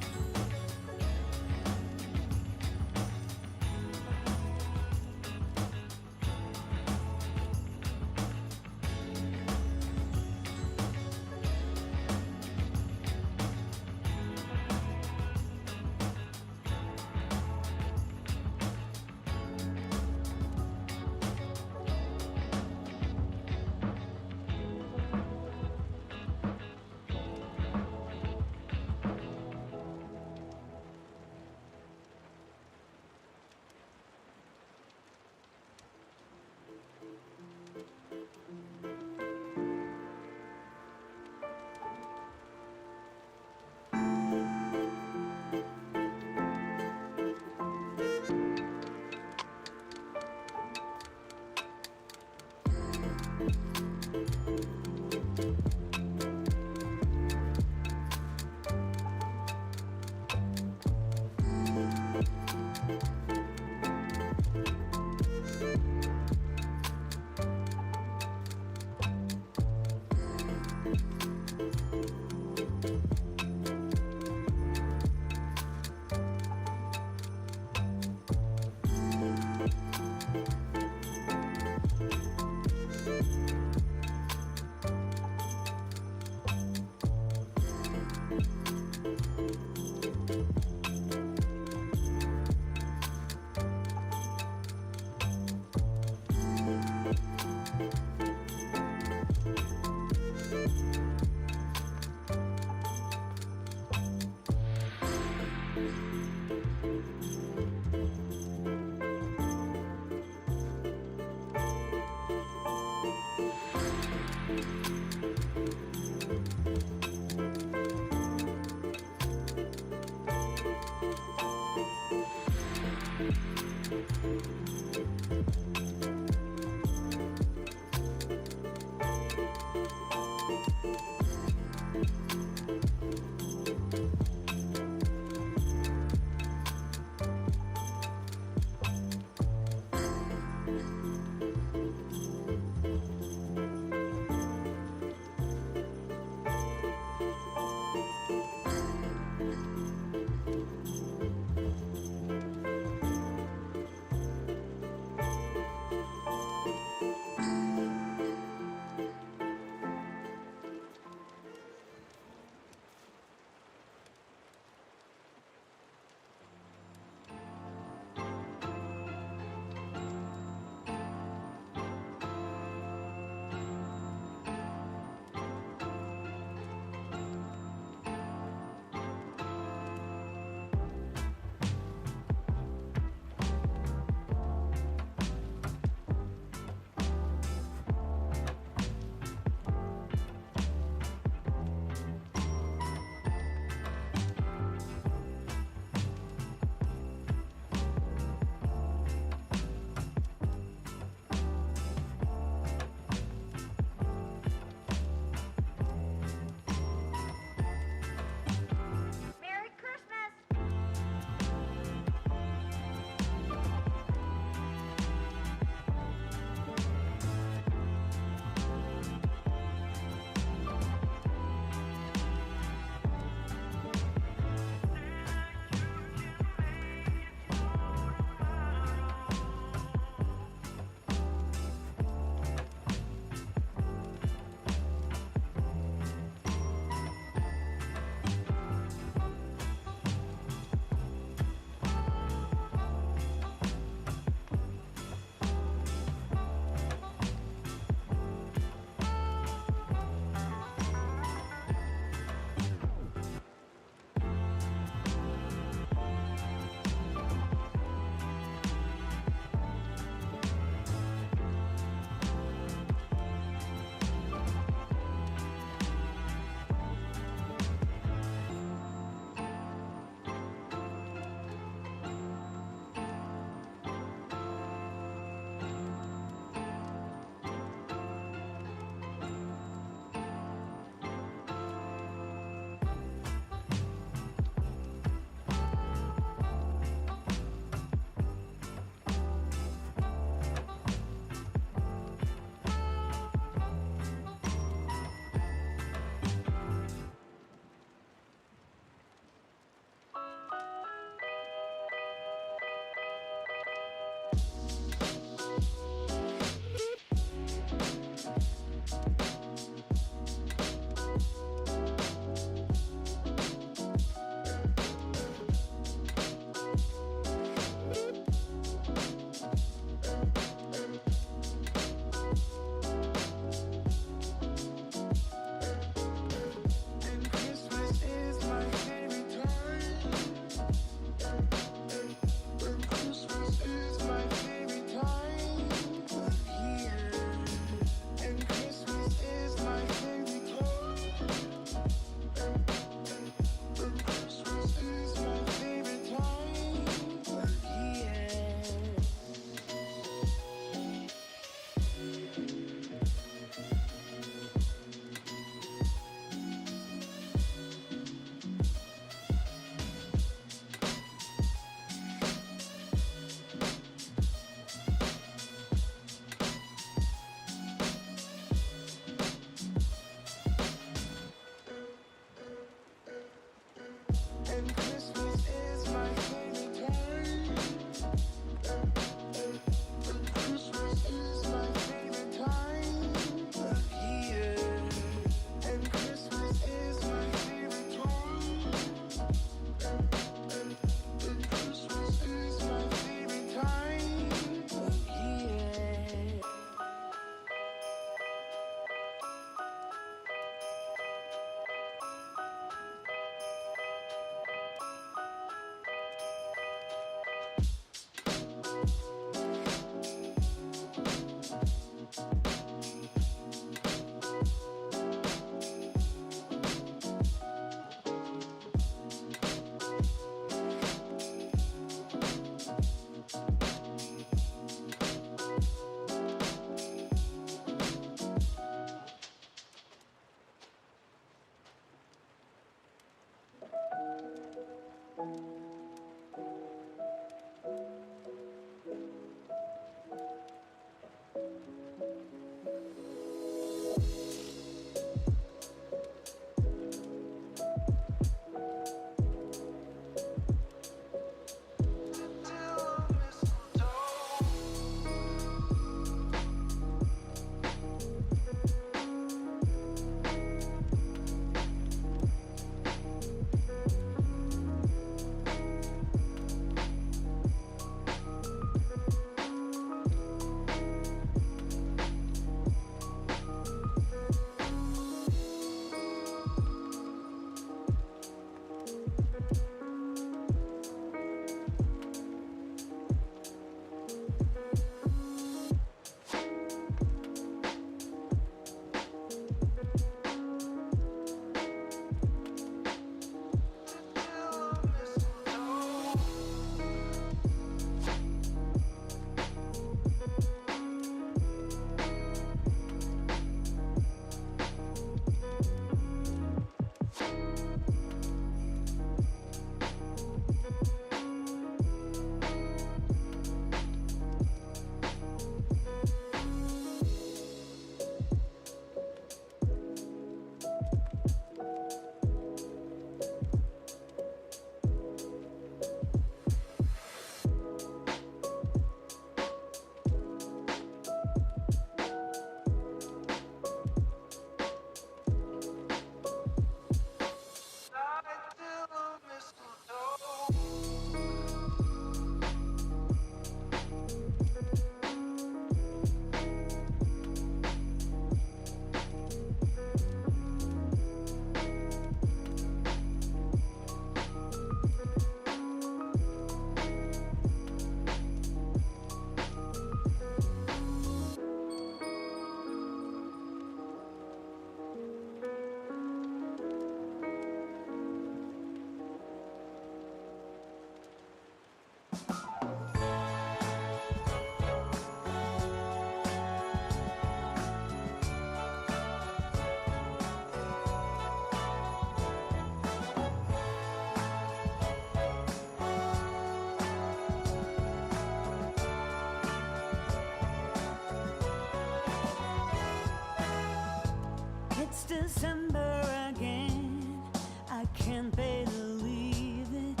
It's December again. I can't believe it.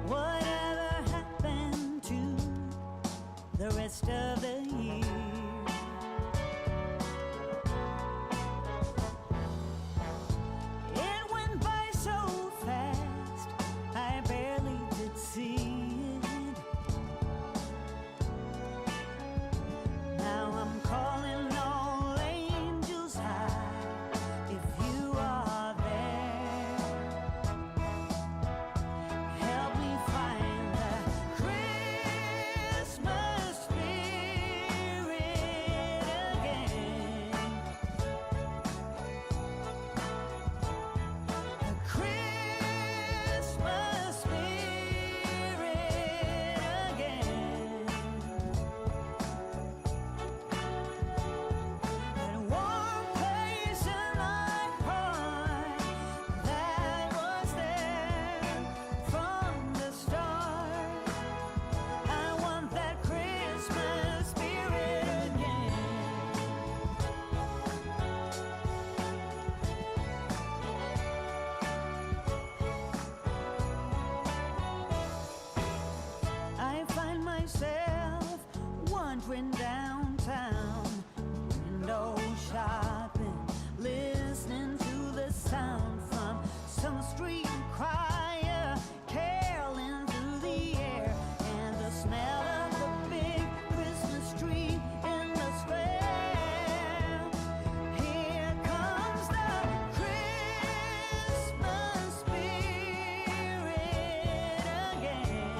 Whatever happened to the rest of the year? It went by so fast, I barely did see it. Now I'm calling all angels high, if you are there, help me find the Christmas spirit again. The Christmas spirit again. That warm place in my heart that was there from the start. I want that Christmas spirit again. I find myself wandering downtown, window shopping, listening to the sound from some street choir caroling through the air, and the smell of the big Christmas tree in the square. Here comes the Christmas spirit again.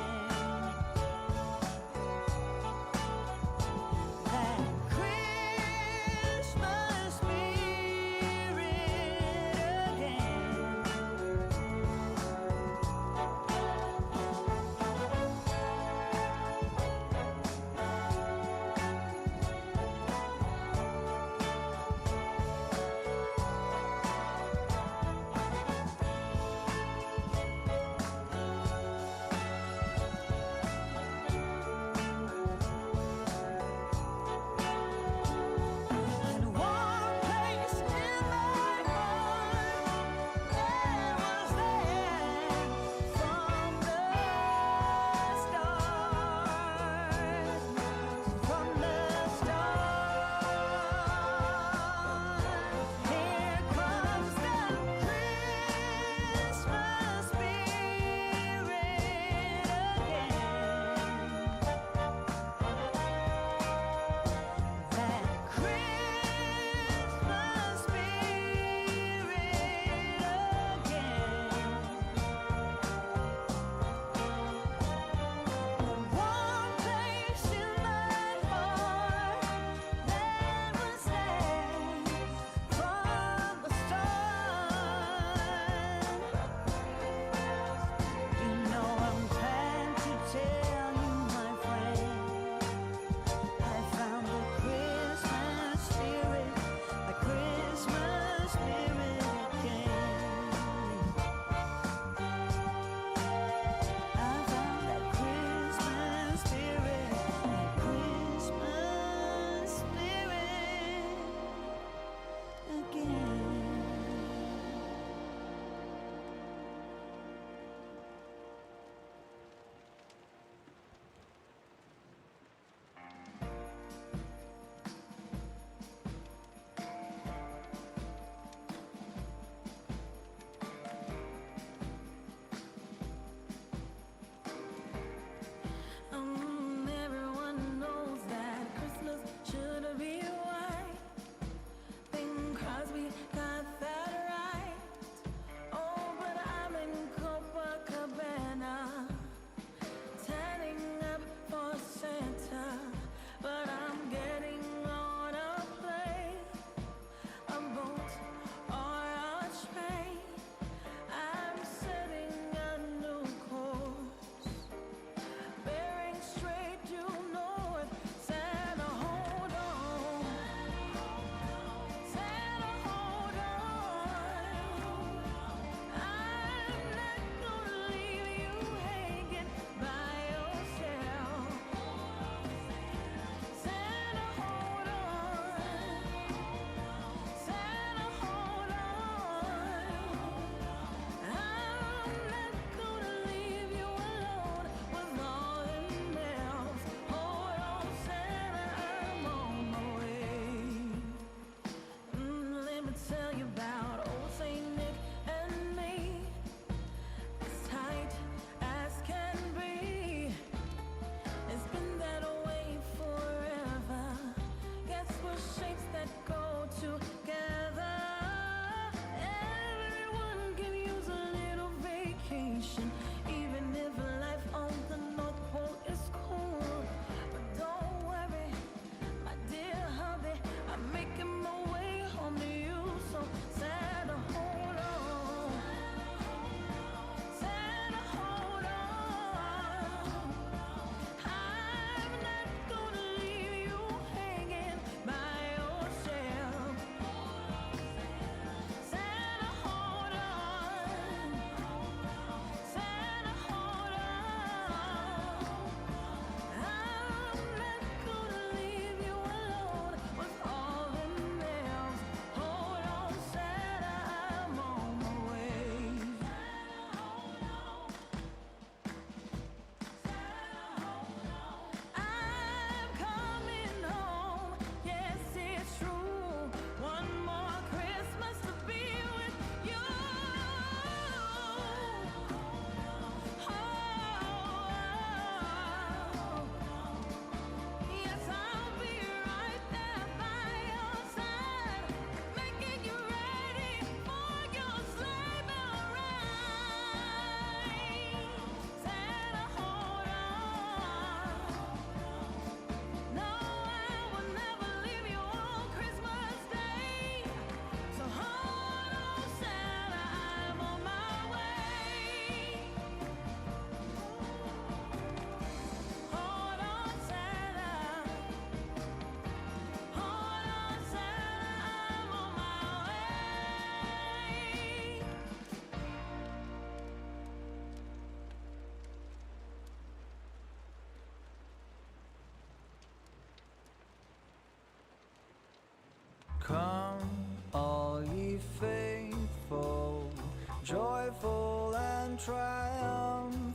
triumphant.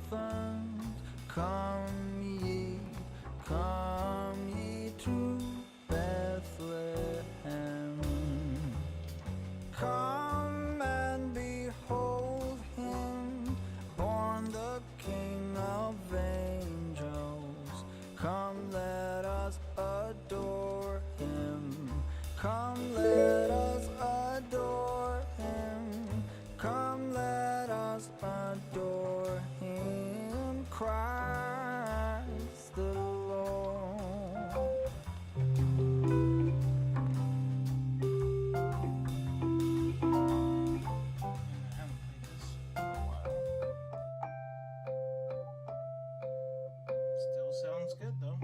Come ye to Bethlehem. Come and behold him, born the King of angels. Come, let us adore him. Come, let us adore him. Come, let us adore him. Christ the Lord. Still sounds good though.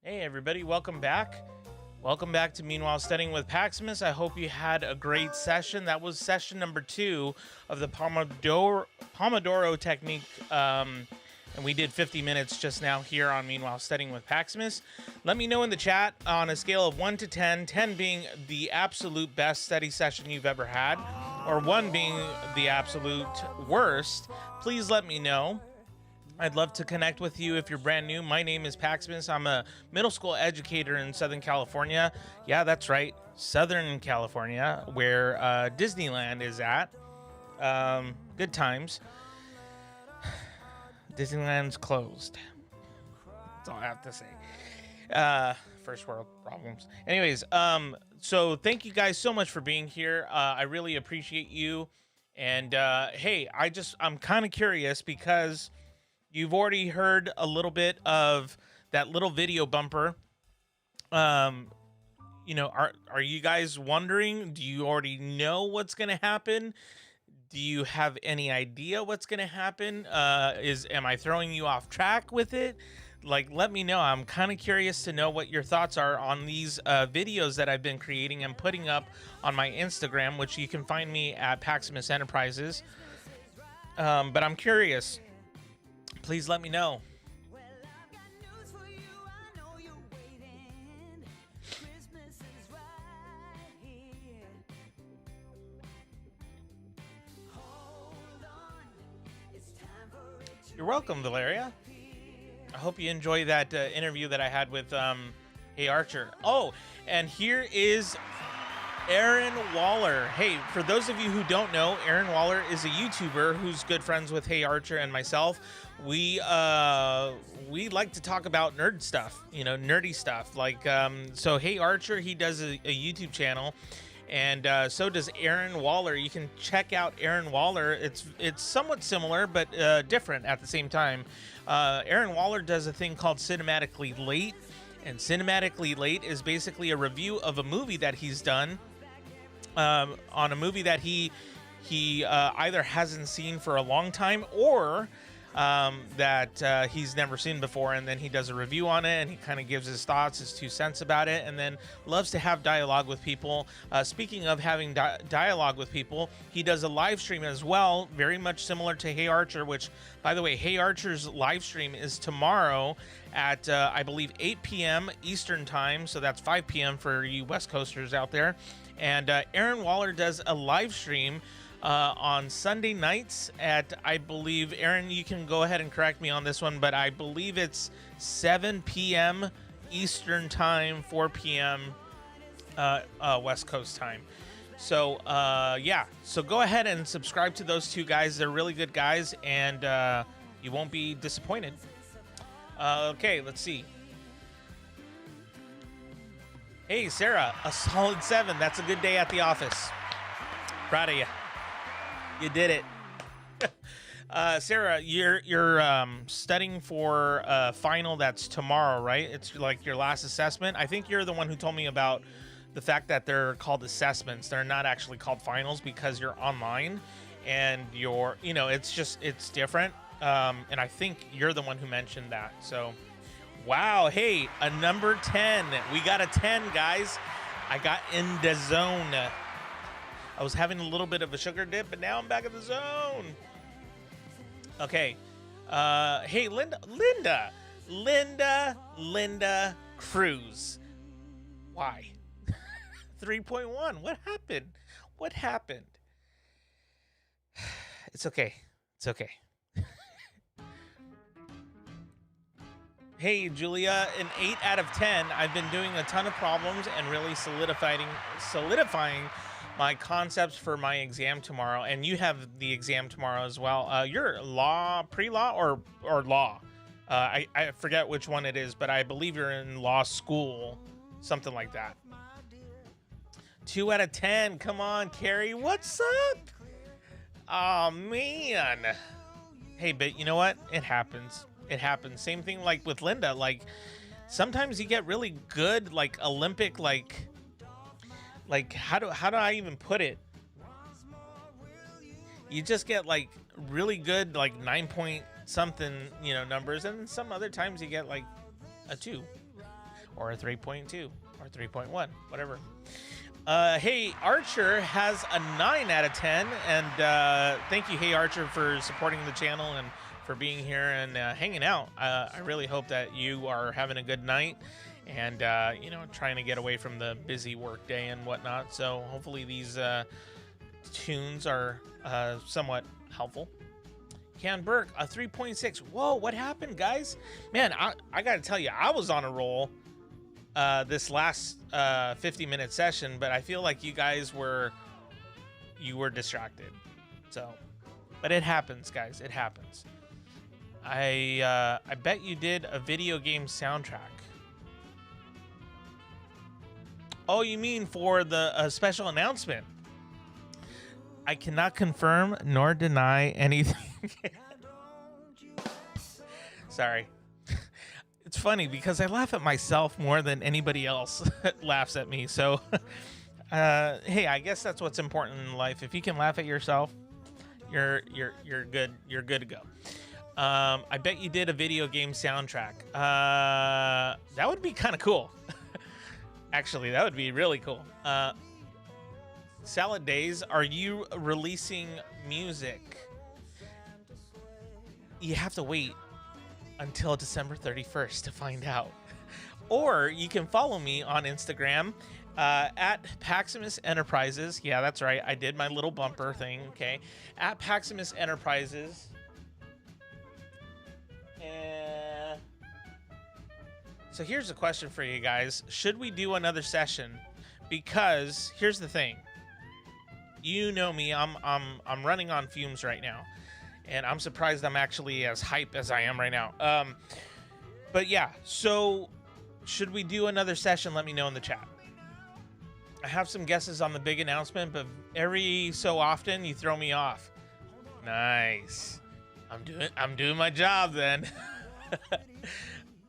Hey everybody, welcome back. Welcome back to Meanwhile Studying with Paximus. I hope you had a great session. That was session number 2 of the Pomodoro technique. And we did 50 minutes just now here on Meanwhile Studying with Paximus. Let me know in the chat on a scale of 1 to 10, 10 being the absolute best study session you've ever had, or 1 being the absolute worst. Please let me know. I'd love to connect with you if you're brand new. My name is Paximus. I'm a middle school educator in Southern California. Yeah, that's right. Southern California, where Disneyland is at. Good times. Disneyland's closed. That's all I have to say. First world problems. Anyways, so thank you guys so much for being here. I really appreciate you. And hey, I'm kind of curious because you've already heard a little bit of that little video bumper. You know, are you guys wondering? Do you already know what's going to happen? Do you have any idea what's going to happen? Am I throwing you off track with it? Like, let me know. I'm kind of curious to know what your thoughts are on these videos that I've been creating and putting up on my Instagram, which you can find me at Paximus Enterprises. But I'm curious. Please let me know. You're welcome, Valeria. I hope you enjoy that interview that I had with Hey Archer. Oh, and here is Aaron Waller. Hey, for those of you who don't know, Aaron Waller is a YouTuber who's good friends with Hey Archer and myself. We like to talk about nerd stuff, you know, nerdy stuff. Like, so Hey Archer, he does a YouTube channel, and so does Aaron Waller. You can check out Aaron Waller. It's somewhat similar, but different at the same time. Aaron Waller does a thing called Cinematically Late, and Cinematically Late is basically a review of a movie that he's done. On a movie that he either hasn't seen for a long time or that he's never seen before, and then he does a review on it and he kind of gives his thoughts, his 2 cents about it, and then loves to have dialogue with people. Speaking of having dialogue with people, he does a live stream as well, very much similar to Hey Archer, which, by the way, Hey Archer's live stream is tomorrow at I believe 8 p.m. Eastern time, so that's 5 p.m. for you West Coasters out there. And Aaron Waller does a live stream on Sunday nights at, I believe, Aaron, you can go ahead and correct me on this one, but I believe it's 7 p.m. Eastern time, 4 p.m. West Coast time. So, yeah, so go ahead and subscribe to those 2 guys. They're really good guys, and you won't be disappointed. Okay, let's see. Hey, Sarah, a solid 7. That's a good day at the office. Proud of you. You did it. Sarah, you're studying for a final that's tomorrow, right? It's like your last assessment. I think you're the one who told me about the fact that they're called assessments. They're not actually called finals because you're online and it's different. And I think you're the one who mentioned that. So, wow. Hey, a number 10. We got a 10, guys. I got in the zone. I was having a little bit of a sugar dip, but now I'm back in the zone. Okay. Hey, Linda Cruz. Why? 3.1. What happened? It's okay. Hey, Julia, an 8 out of 10. I've been doing a ton of problems and really solidifying my concepts for my exam tomorrow. And you have the exam tomorrow as well. You're pre-law or law. I forget which one it is, but I believe you're in law school, something like that. 2 out of 10. Come on, Carrie. What's up? Oh, man. Hey, but you know what? It happens. Same thing like with Linda. Like, sometimes you get really good, like Olympic, like how do I even put it? You just get like really good, like 9 point something, numbers, and some other times you get like a 2 or a 3.2 or 3.1, whatever. Hey, Archer has a 9 out of 10, and thank you, Hey Archer, for supporting the channel and for being here and hanging out. I really hope that you are having a good night and trying to get away from the busy work day and whatnot. So hopefully these tunes are somewhat helpful. Can Burke, a 3.6. Whoa, what happened, guys? Man, I gotta tell you, I was on a roll this last 50-minute session, but I feel like you guys were distracted. So, but it happens, guys. It happens. I bet you did a video game soundtrack. Oh, you mean for the special announcement? I cannot confirm nor deny anything. Sorry. It's funny because I laugh at myself more than anybody else laughs at me. So, hey, I guess that's what's important in life. If you can laugh at yourself, you're good. You're good to go. I bet you did a video game soundtrack. That would be kind of cool. Actually, that would be really cool. Salad Days, are you releasing music? You have to wait until December 31st to find out. Or you can follow me on Instagram at Paximus Enterprises. Yeah, that's right. I did my little bumper thing, okay? At Paximus Enterprises. So here's a question for you guys. Should we do another session? Because here's the thing. You know me, I'm running on fumes right now. And I'm surprised I'm actually as hype as I am right now. But yeah, so should we do another session? Let me know in the chat. I have some guesses on the big announcement, but every so often you throw me off. Nice. I'm doing my job then.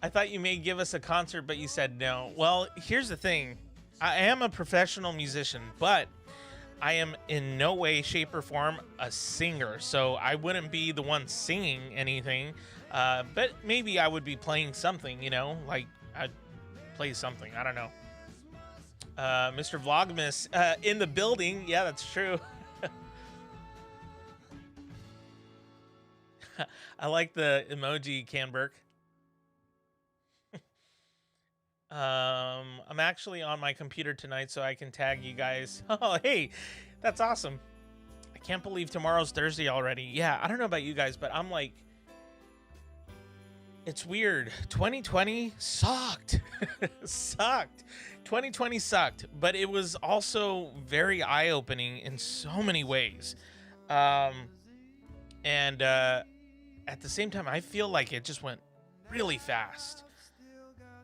I thought you may give us a concert, but you said no. Well, here's the thing. I am a professional musician, but I am in no way, shape, or form a singer. So I wouldn't be the one singing anything. But maybe I would be playing something, like I'd play something. I don't know. Mr. Vlogmas in the building. Yeah, that's true. I like the emoji, Canberk. I'm actually on my computer tonight, so I can tag you guys. Oh, hey, that's awesome. I can't believe tomorrow's Thursday already. Yeah, I don't know about you guys, but I'm like, it's weird. 2020 sucked. Sucked. 2020 sucked, but it was also very eye-opening in so many ways. And at the same time, I feel like it just went really fast.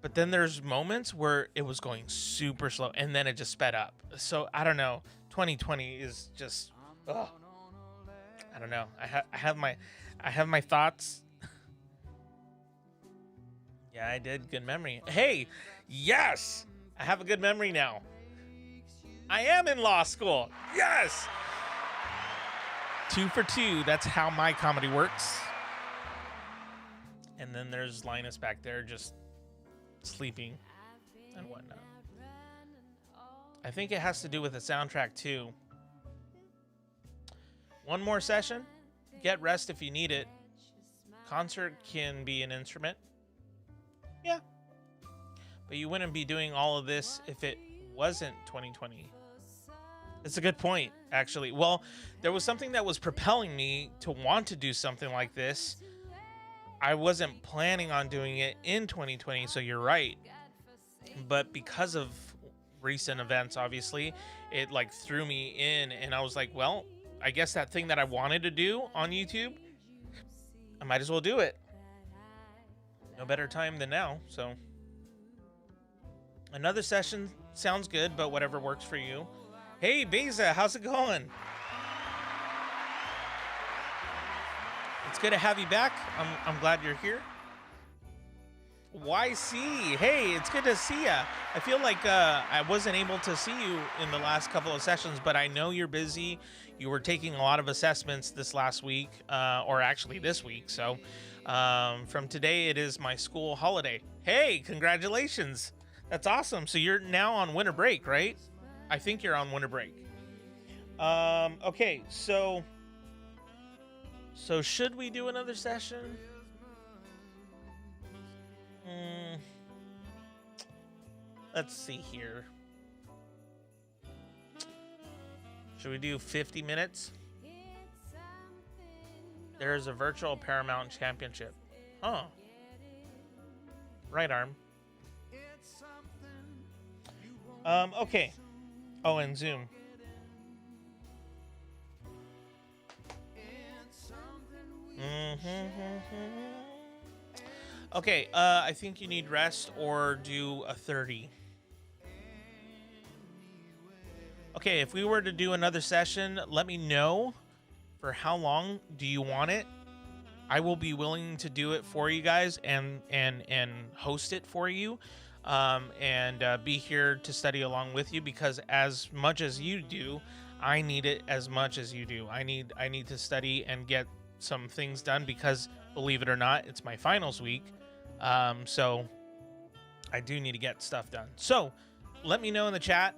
But then there's moments where it was going super slow and then it just sped up. So I don't know. 2020 is just, ugh. I don't know. I have my thoughts. Yeah, I did. Good memory. Hey, yes, I have a good memory now. I am in law school. Yes. 2 for 2. That's how my comedy works. And then there's Linus back there just sleeping and whatnot. I think it has to do with the soundtrack too. One more session. Get rest if you need it. Concert can be an instrument. Yeah. But you wouldn't be doing all of this if it wasn't 2020. It's a good point, actually. Well, there was something that was propelling me to want to do something like this. I wasn't planning on doing it in 2020, so you're right. But because of recent events, obviously, it like threw me in, and I was like, well, I guess that thing that I wanted to do on YouTube, I might as well do it. No better time than now, so. Another session sounds good, but whatever works for you. Hey, Beza, how's it going? It's good to have you back. I'm glad you're here. YC, hey, it's good to see ya. I feel like I wasn't able to see you in the last couple of sessions, but I know you're busy. You were taking a lot of assessments this last week, or actually this week. So from today, it is my school holiday. Hey, congratulations. That's awesome. So you're now on winter break, right? I think you're on winter break. Okay, so should we do another session? Let's see here. Should we do 50 minutes? There's a virtual Paramount Championship. Huh. Right arm. Okay. Oh, and Zoom. Okay, I think you need rest or do a 30. Okay, if we were to do another session, let me know for how long do you want it. I will be willing to do it for you guys and host it for you, and be here to study along with you, because as much as you do, I need it as much as you do. I need to study and get some things done, because believe it or not, it's my finals week. So I do need to get stuff done. So let me know in the chat,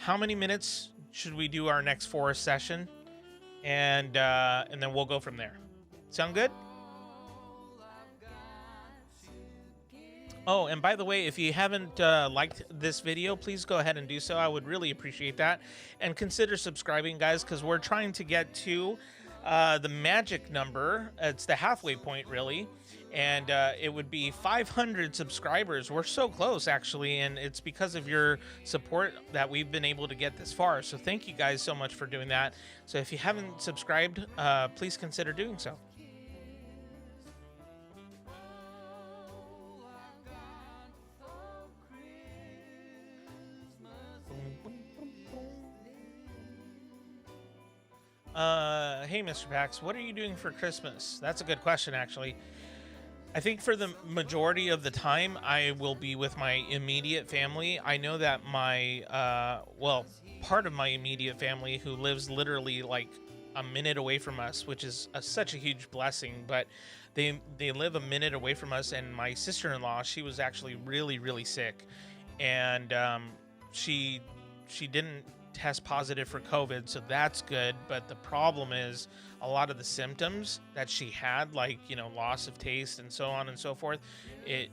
how many minutes should we do our next forest session? And then we'll go from there. Sound good? Oh, and by the way, if you haven't liked this video, please go ahead and do so. I would really appreciate that. And consider subscribing, guys, because we're trying to get to the magic number. It's the halfway point, really. And it would be 500 subscribers. We're so close, actually, and it's because of your support that we've been able to get this far. So thank you guys so much for doing that. So if you haven't subscribed, please consider doing so. Hey, Mr. Pax, what are you doing for Christmas? That's a good question, actually. I think for the majority of the time, I will be with my immediate family. I know that my, part of my immediate family who lives literally like a minute away from us, which is such a huge blessing, but they live a minute away from us. And my sister-in-law, she was actually really, really sick. And she didn't test positive for COVID, so that's good. But the problem is a lot of the symptoms that she had, like, you know, loss of taste and so on and so forth, it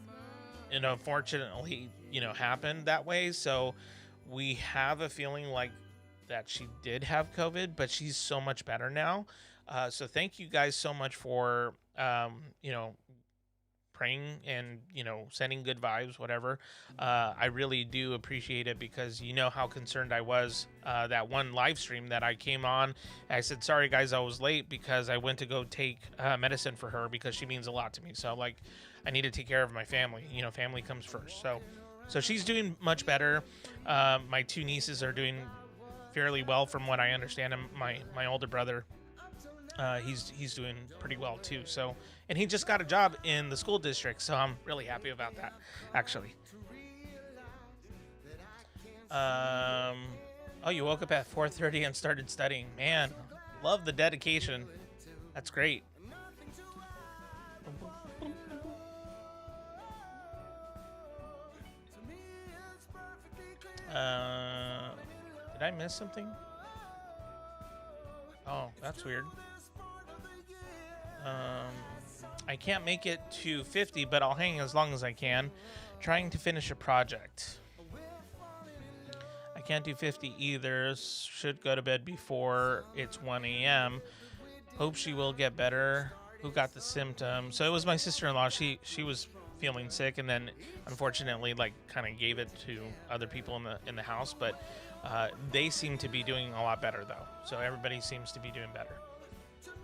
unfortunately, you know, happened that way. So we have a feeling like that she did have COVID, but she's so much better now. So thank you guys so much for, you know, praying and, you know, sending good vibes, whatever. I really do appreciate it, because you know how concerned I was that one live stream that I came on. I said, sorry guys, I was late because I went to go take medicine for her, because she means a lot to me. So like, I need to take care of my family. You know, family comes first. So she's doing much better. My two nieces are doing fairly well from what I understand. And my older brother, he's doing pretty well too. So, and he just got a job in the school district, so I'm really happy about that, actually. Oh, you woke up at 4:30 and started studying. Man, love the dedication. That's great. Did I miss something? Oh, that's weird. I can't make it to 50, but I'll hang as long as I can. Trying to finish a project. I can't do 50 either. Should go to bed before it's 1 a.m. Hope she will get better. Who got the symptoms? So it was my sister-in-law. She was feeling sick, and then unfortunately, like, kind of gave it to other people in the house. But they seem to be doing a lot better though. So everybody seems to be doing better.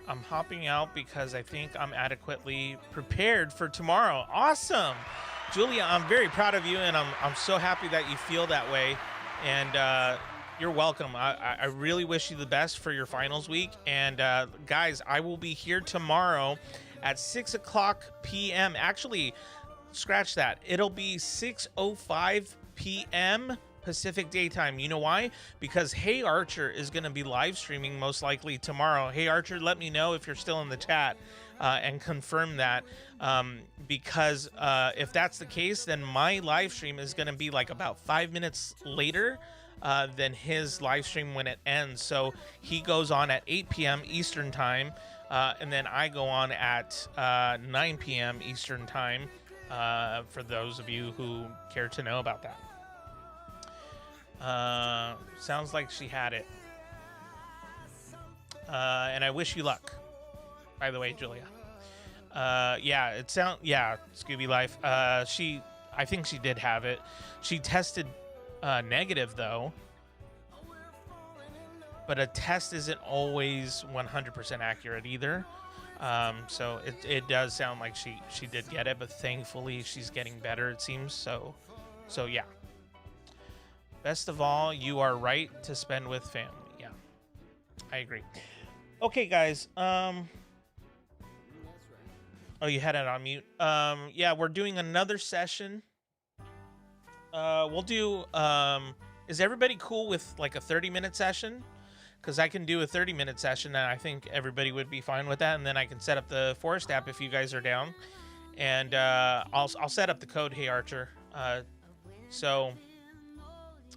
I'm hopping out because I think I'm adequately prepared for tomorrow. Awesome, Julia. I'm very proud of you, and I'm so happy that you feel that way. And you're welcome. I really wish you the best for your finals week. And guys, I will be here tomorrow at 6 o'clock p.m. Actually, scratch that. It'll be 6:05 p.m. Pacific daytime. You know why? Because Hey Archer is going to be live streaming most likely tomorrow. Hey Archer, let me know if you're still in the chat and confirm that, because if that's the case, then my live stream is going to be like about 5 minutes later than his live stream when it ends. So he goes on at 8 p.m. Eastern time, and then I go on at 9 p.m. Eastern time, for those of you who care to know about that. Sounds like she had it. And I wish you luck, by the way, Julia. Yeah, Scooby Life. I think she did have it. She tested negative though, but a test isn't always 100% accurate either. So it does sound like she did get it, but thankfully she's getting better, it seems. So yeah. Best of all, you are right to spend with family. Yeah, I agree. Okay, guys. Oh, you had it on mute. Yeah, we're doing another session. We'll do. Is everybody cool with like a 30-minute session? Because I can do a 30-minute session, and I think everybody would be fine with that. And then I can set up the Forest app if you guys are down, and I'll set up the code. Hey Archer.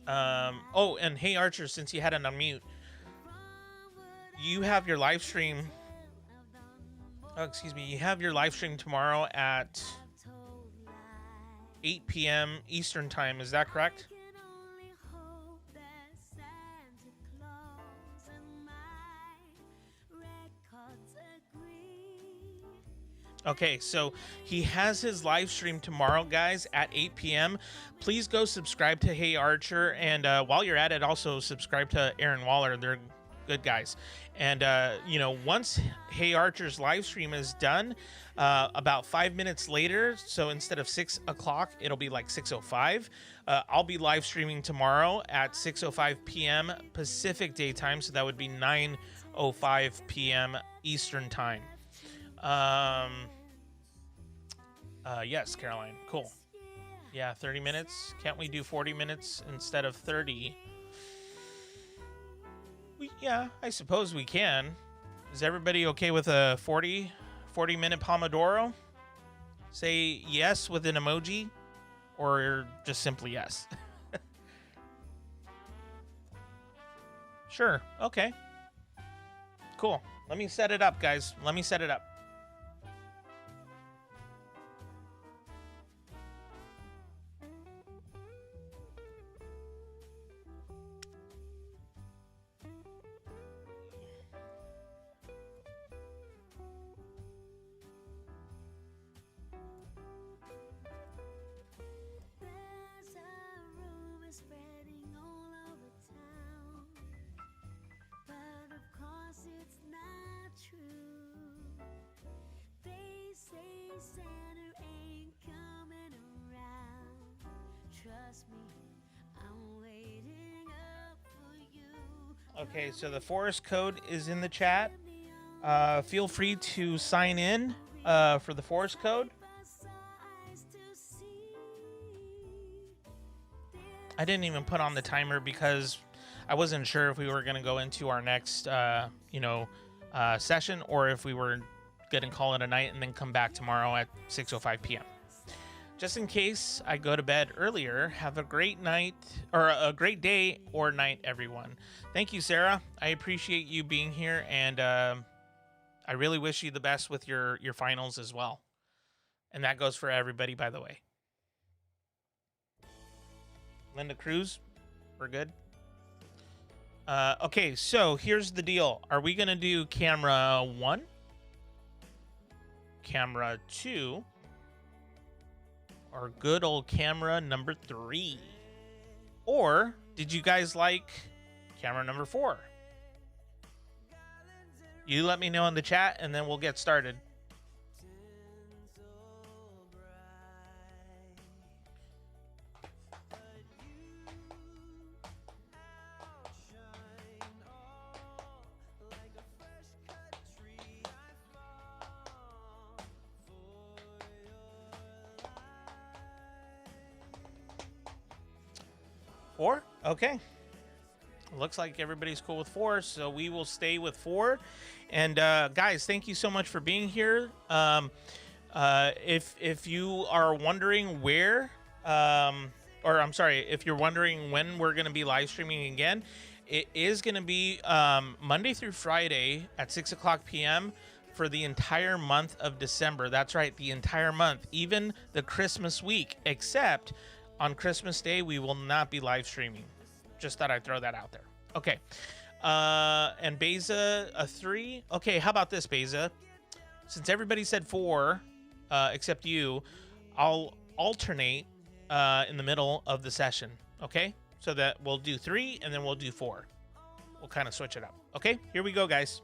Oh, and Hey Archer, since you had it on mute, you have your live stream. Oh, excuse me. You have your live stream tomorrow at 8 p.m. Eastern time. Is that correct? Okay, so he has his live stream tomorrow, guys, at 8 p.m. Please go subscribe to Hey Archer, and while you're at it, also subscribe to Aaron Waller. They're good guys. And, you know, once Hey Archer's live stream is done, about 5 minutes later, so instead of 6 o'clock, it'll be like 6:05. I'll be live streaming tomorrow at 6:05 p.m. Pacific daytime, so that would be 9:05 p.m. Eastern time. Yes, Caroline. Cool. Yeah, 30 minutes. Can't we do 40 minutes instead of 30? Yeah, I suppose we can. Is everybody okay with a 40-minute Pomodoro? Say yes with an emoji, or just simply yes. Sure. Okay. Cool. Let me set it up, guys. Let me set it up. Okay, so the forest code is in the chat. Feel free to sign in for the forest code. I didn't even put on the timer because I wasn't sure if we were going to go into our next, session, or if we were going to call it a night and then come back tomorrow at 6:05 p.m. Just in case I go to bed earlier, have a great night, or a great day or night, everyone. Thank you, Sarah. I appreciate you being here, and I really wish you the best with your finals as well. And that goes for everybody, by the way. Linda Cruz, we're good. Okay, so here's the deal. Are we going to do camera 1? Camera 2? Or good old camera number 3? Or did you guys like camera number 4? You let me know in the chat, and then we'll get started. Four? Okay. Looks like everybody's cool with 4, so we will stay with 4. And guys, thank you so much for being here. If you are wondering where, if you're wondering when we're going to be live streaming again, it is going to be Monday through Friday at 6:00 p.m. for the entire month of December. That's right, the entire month, even the Christmas week, except on Christmas Day, we will not be live streaming. Just thought I'd throw that out there. Okay. And Beza, a 3. Okay, how about this, Beza? Since everybody said 4, except you, I'll alternate in the middle of the session. Okay? So that we'll do 3 and then we'll do 4. We'll kind of switch it up. Okay? Here we go, guys.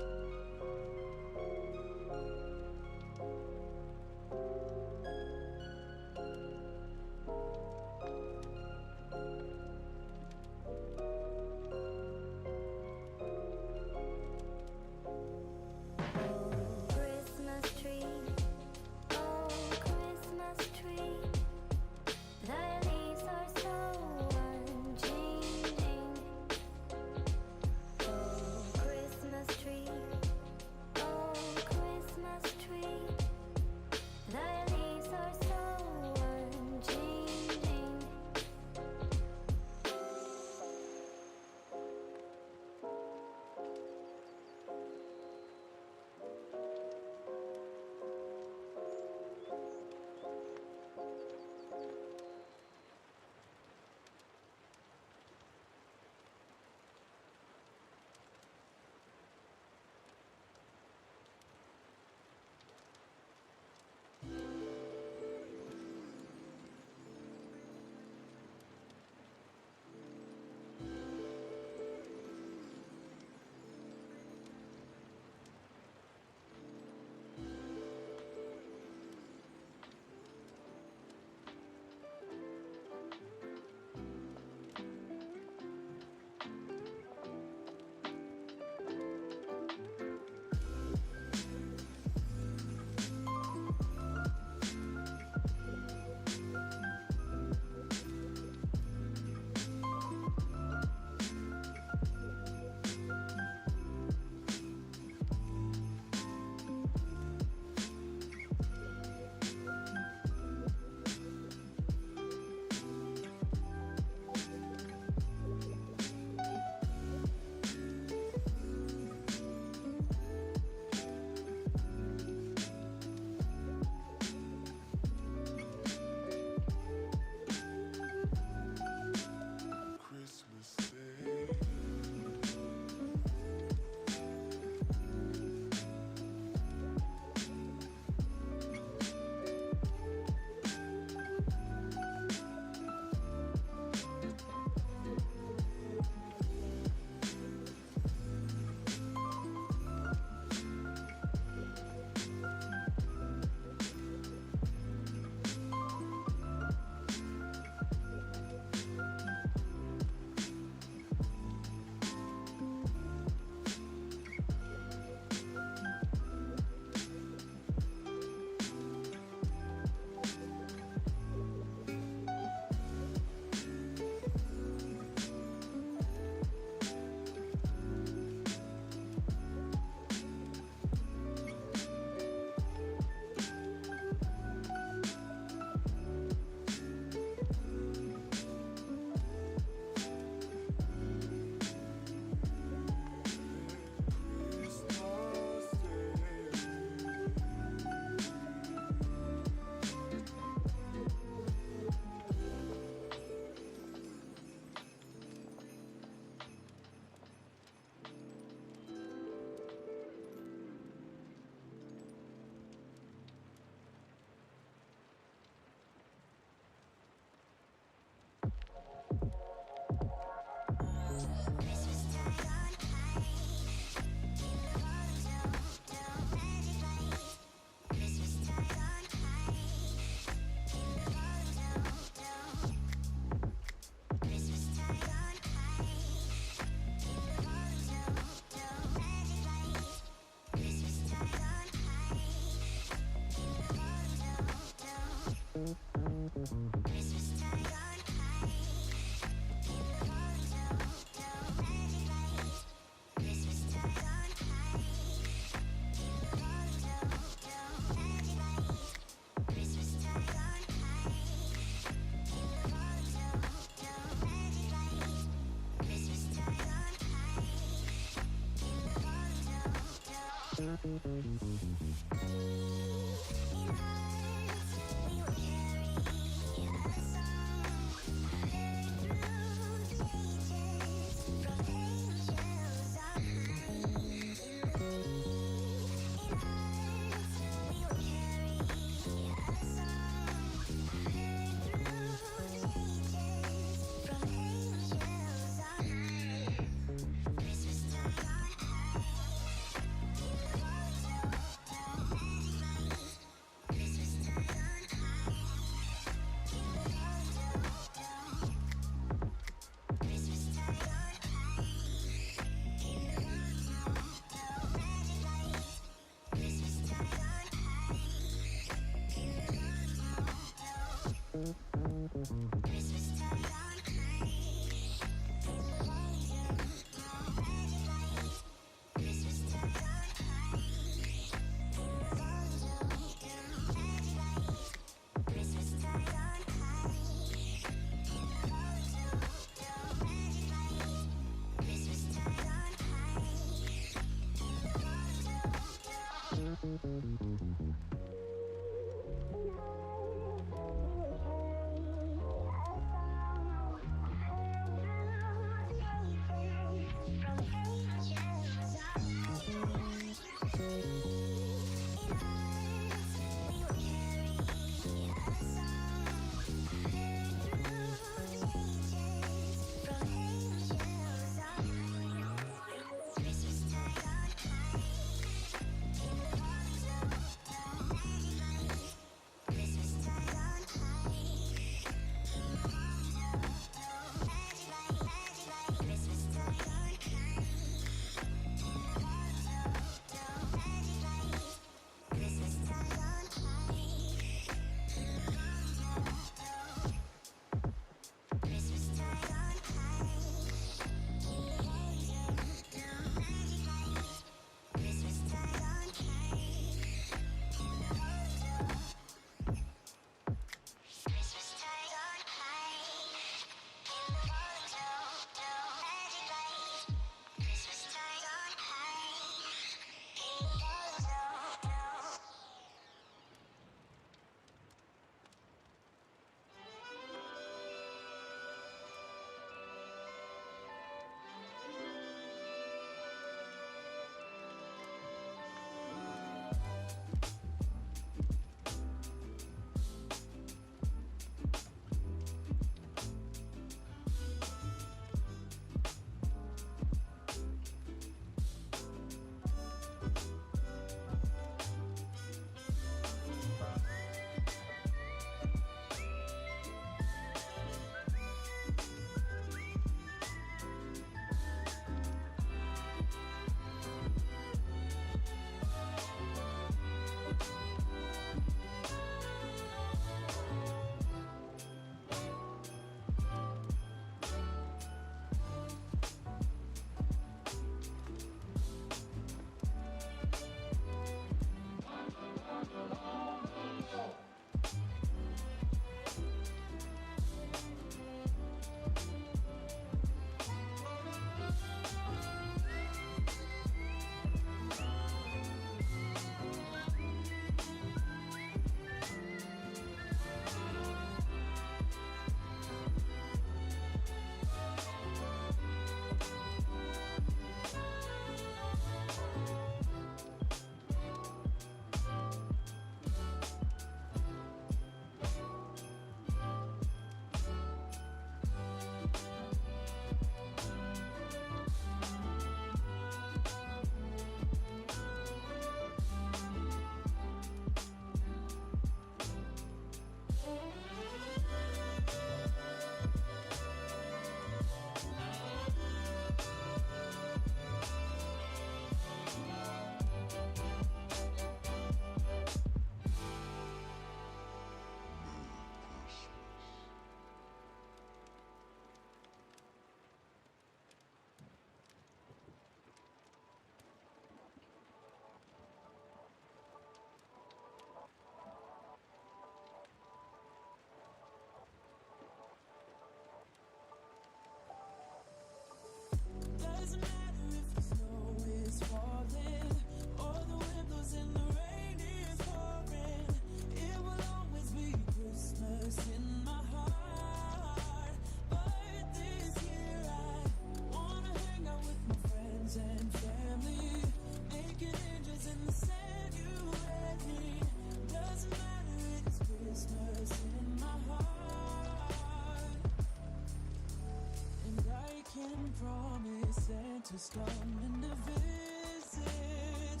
if Santa's coming to visit.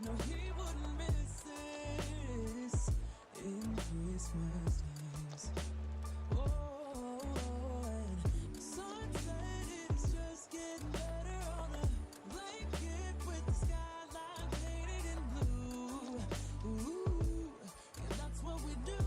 No, he wouldn't miss this in Christmas days. Oh, and the sun said it's just getting better on a blanket with the skyline painted in blue. Ooh, and that's what we do.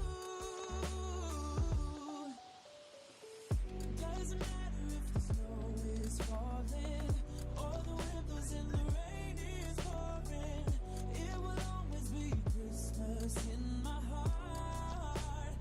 Doesn't matter if the snow is falling or the wind blows and the rain is pouring. It will always be Christmas in my heart.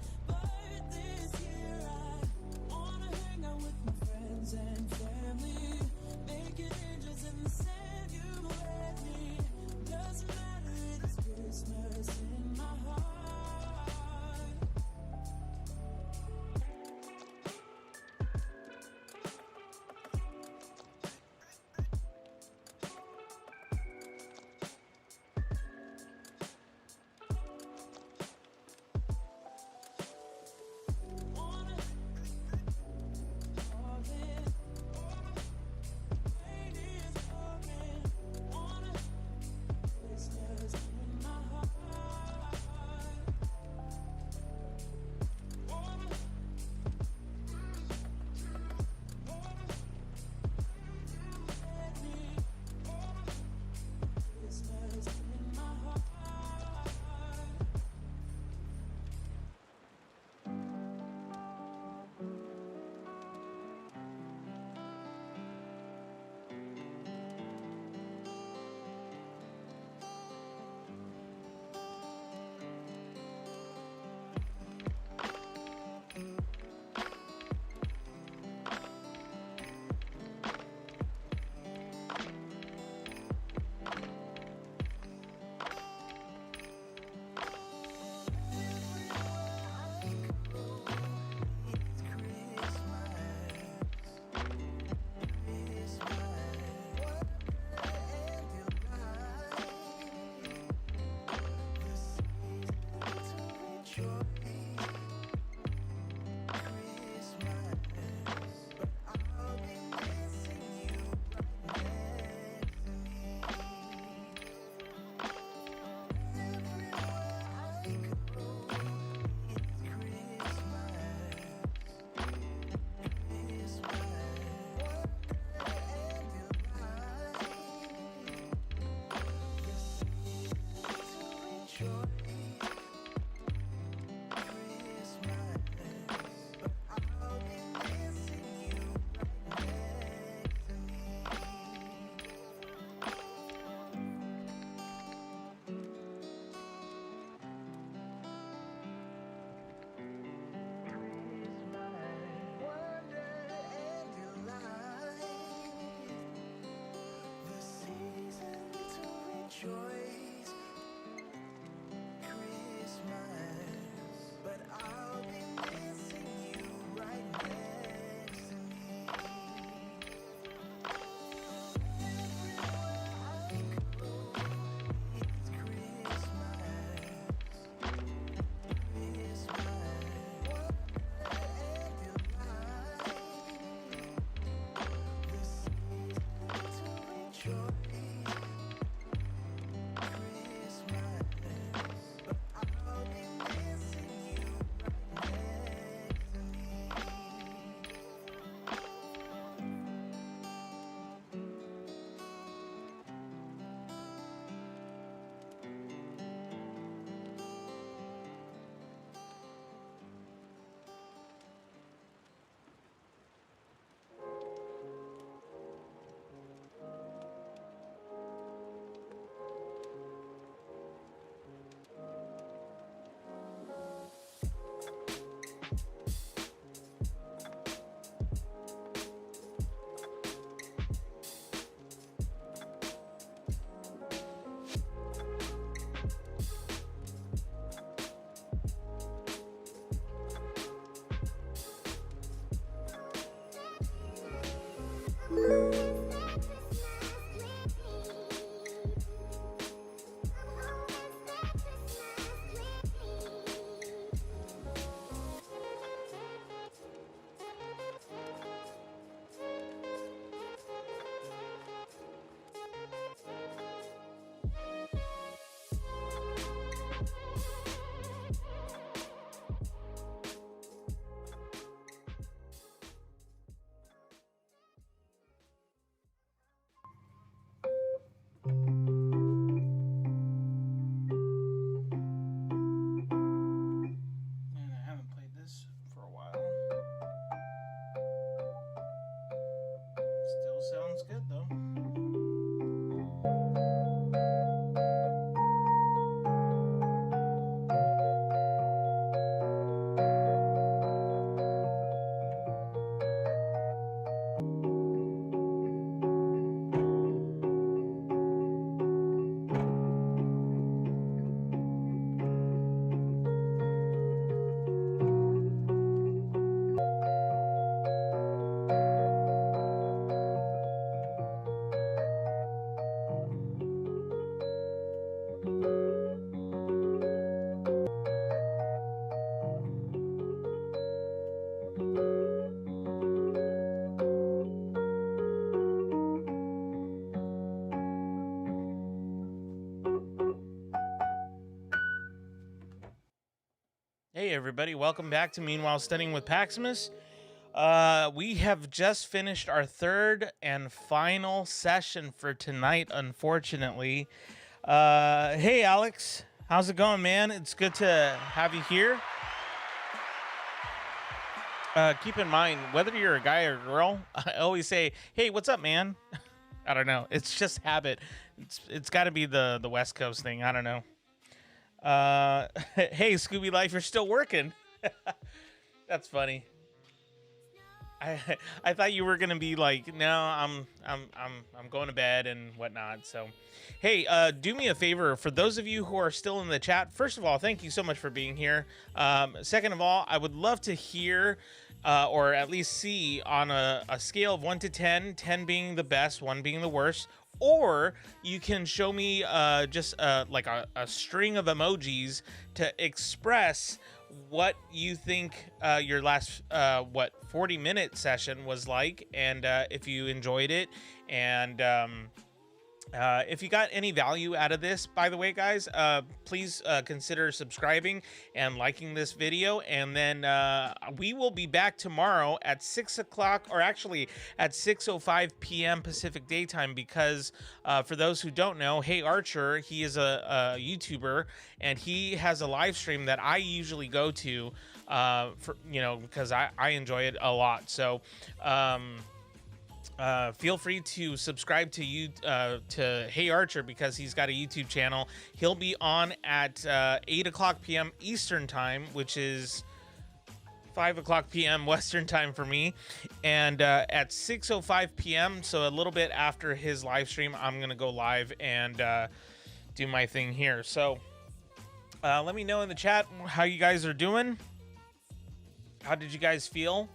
Hey everybody, welcome back to Meanwhile Studying with Paximus. We have just finished our third and final session for tonight, unfortunately. Hey Alex, how's it going, man? It's good to have you here. Keep in mind, whether you're a guy or a girl, I always say, hey, what's up, man? I don't know. It's just habit. It's got to be the West Coast thing. I don't know. Hey, Scooby Life, you're still working. That's funny. I thought you were gonna be like, no, I'm going to bed and whatnot. So, hey, do me a favor. For those of you who are still in the chat, first of all, thank you so much for being here. Second of all, I would love to hear, or at least see on a scale of 1 to 10, 10 being the best, 1 being the worst. Or you can show me just like a string of emojis to express what you think your last 40-minute session was like, and if you enjoyed it, and if you got any value out of this. By the way, guys, please consider subscribing and liking this video, and then we will be back tomorrow at 6 o'clock, or actually at 6:05 p.m. Pacific Daytime, because for those who don't know, Hey Archer, he is a YouTuber, and he has a live stream that I usually go to for, because I enjoy it a lot. So feel free to subscribe to Hey Archer, because he's got a YouTube channel. He'll be on at 8 o'clock p.m. Eastern time, which is 5 o'clock p.m. Western time for me, and at 6:05 p.m., so a little bit after his live stream, I'm gonna go live and do my thing here. So let me know in the chat how you guys are doing. How did you guys feel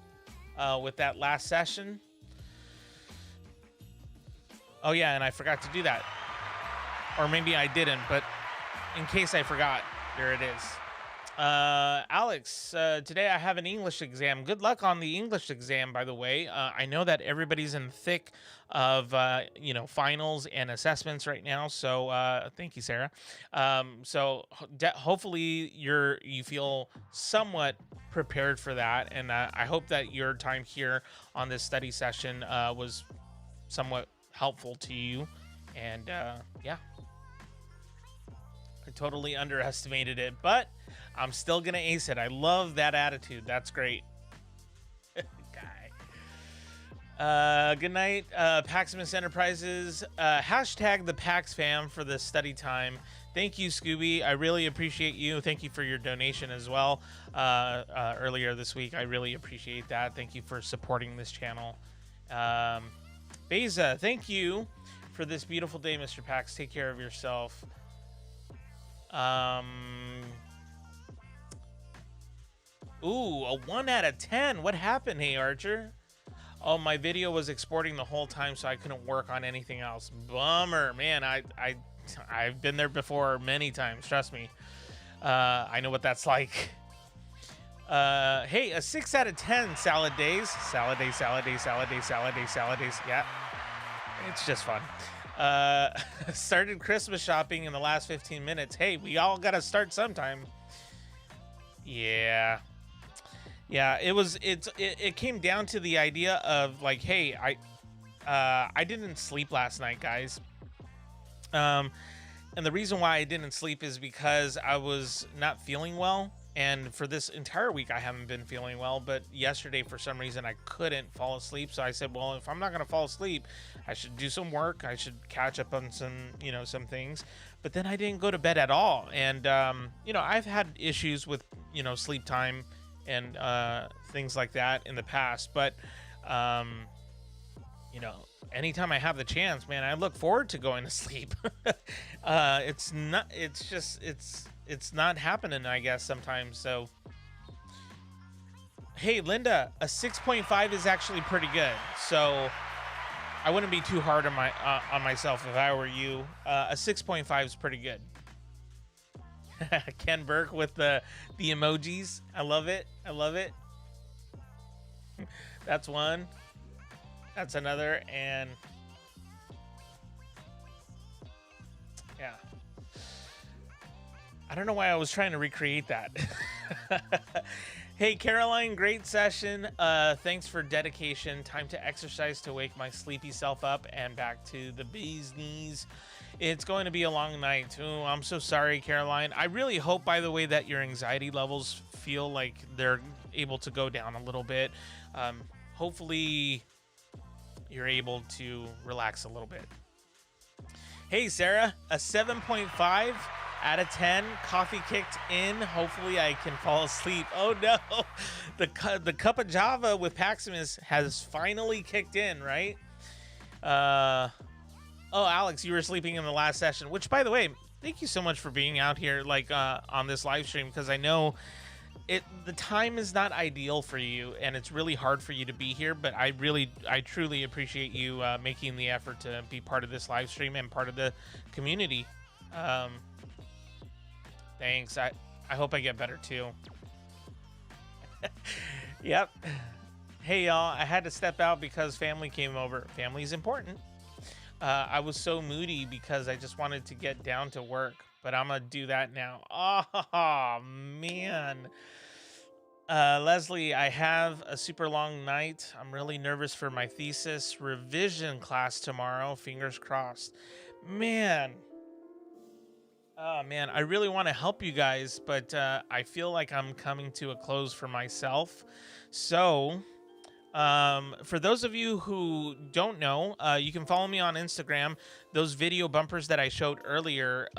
with that last session? Oh yeah, and I forgot to do that. Or maybe I didn't, but in case I forgot, there it is. Alex, today I have an English exam. Good luck on the English exam, by the way. I know that everybody's in the thick of, finals and assessments right now. So thank you, Sarah. So hopefully you feel somewhat prepared for that. And I hope that your time here on this study session was somewhat helpful to you. And yeah, I totally underestimated it, but I'm still gonna ace it. I love that attitude. That's great. Guy. Good night, Paximus Enterprises. Hashtag the Pax fam for the study time. Thank you, Scooby. I really appreciate you. Thank you for your donation as well earlier this week. I really appreciate that. Thank you for supporting this channel. Beza, thank you for this beautiful day, Mr. Pax. Take care of yourself. Ooh, a 1 out of 10. What happened, Hey Archer? Oh, my video was exporting the whole time, so I couldn't work on anything else. Bummer, man. I've been there before many times. Trust me. I know what that's like. Hey, a 6 out of 10. Salad days. Salad days, salad days, salad days, salad days, salad days. Yeah, it's just fun. Started Christmas shopping in the last 15 minutes. Hey, we all gotta start sometime. Yeah, it came down to the idea of like, hey, I didn't sleep last night, guys. And the reason why I didn't sleep is because I was not feeling well. And for this entire week, I haven't been feeling well. But yesterday, for some reason, I couldn't fall asleep. So I said, well, if I'm not going to fall asleep, I should do some work. I should catch up on some things. But then I didn't go to bed at all. And, I've had issues with, sleep time and things like that in the past. But, anytime I have the chance, man, I look forward to going to sleep. It's not happening, I guess, sometimes. So, hey, Linda, a 6.5 is actually pretty good. So, I wouldn't be too hard on myself if I were you. A 6.5 is pretty good. Ken Burke with the emojis. I love it. I love it. That's one. That's another. And yeah. I don't know why I was trying to recreate that. Hey, Caroline, great session. Thanks for dedication. Time to exercise to wake my sleepy self up and back to the bee's knees. It's going to be a long night. Oh, I'm so sorry, Caroline. I really hope, by the way, that your anxiety levels feel like they're able to go down a little bit. Hopefully, you're able to relax a little bit. Hey, Sarah, a 7.5 out of 10. Coffee kicked in. Hopefully, I can fall asleep. Oh, no. The cup of Java with Paximus has finally kicked in, right? Oh, Alex, you were sleeping in the last session, which, by the way, thank you so much for being out here like on this live stream, because I know the time is not ideal for you and it's really hard for you to be here, but I truly appreciate you making the effort to be part of this live stream and part of the community. Thanks. I hope I get better too. Yep. Hey y'all, I had to step out because family came over. Family's important. I was so moody because I just wanted to get down to work, but I'm gonna do that now. Oh man. Leslie, I have a super long night. I'm really nervous for my thesis revision class tomorrow. Fingers crossed. Man. Oh man, I really want to help you guys, but I feel like I'm coming to a close for myself. So, for those of you who don't know, you can follow me on Instagram. Those video bumpers that I showed earlier,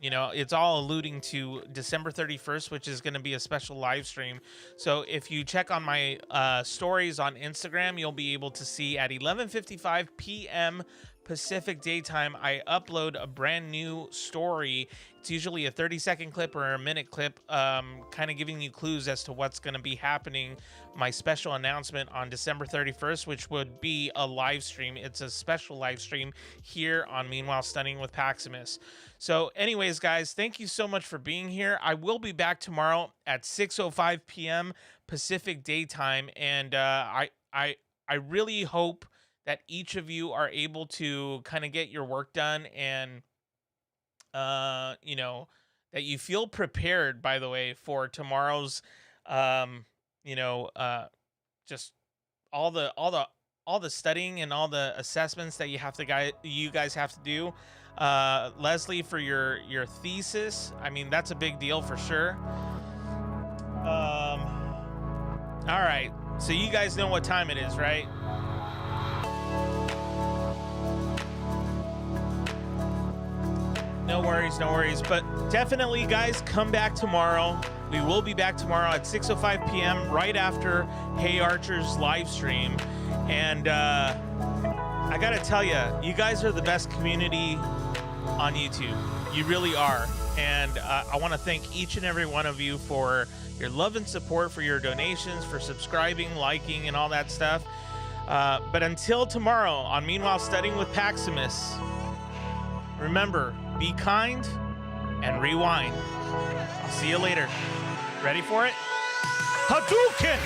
you know, it's all alluding to December 31st, which is going to be a special live stream. So if you check on my stories on Instagram, you'll be able to see at 11:55 p.m. Pacific daytime, I upload a brand new story. It's usually a 30-second clip or a minute clip, kind of giving you clues as to what's going to be happening. My special announcement on December 31st, which would be a live stream. It's a special live stream here on Meanwhile Studying with Paximus. So anyways, guys, thank you so much for being here. I will be back tomorrow at 6:05 p.m. Pacific daytime, and I really hope that each of you are able to kind of get your work done, and you know, that you feel prepared, by the way, for tomorrow's you know, just all the studying and all the assessments that you guys have to do. Leslie, for your thesis, I mean, that's a big deal for sure. All right, so you guys know what time it is, right? No worries, but definitely, guys, come back tomorrow. We will be back tomorrow at 6:05 p.m. right after Hey Archer's live stream. And I gotta tell you, you guys are the best community on YouTube. You really are. And I want to thank each and every one of you for your love and support, for your donations, for subscribing, liking, and all that stuff. But until tomorrow on Meanwhile Studying with Paximus, remember, be kind and rewind. I'll see you later. Ready for it? Hadouken!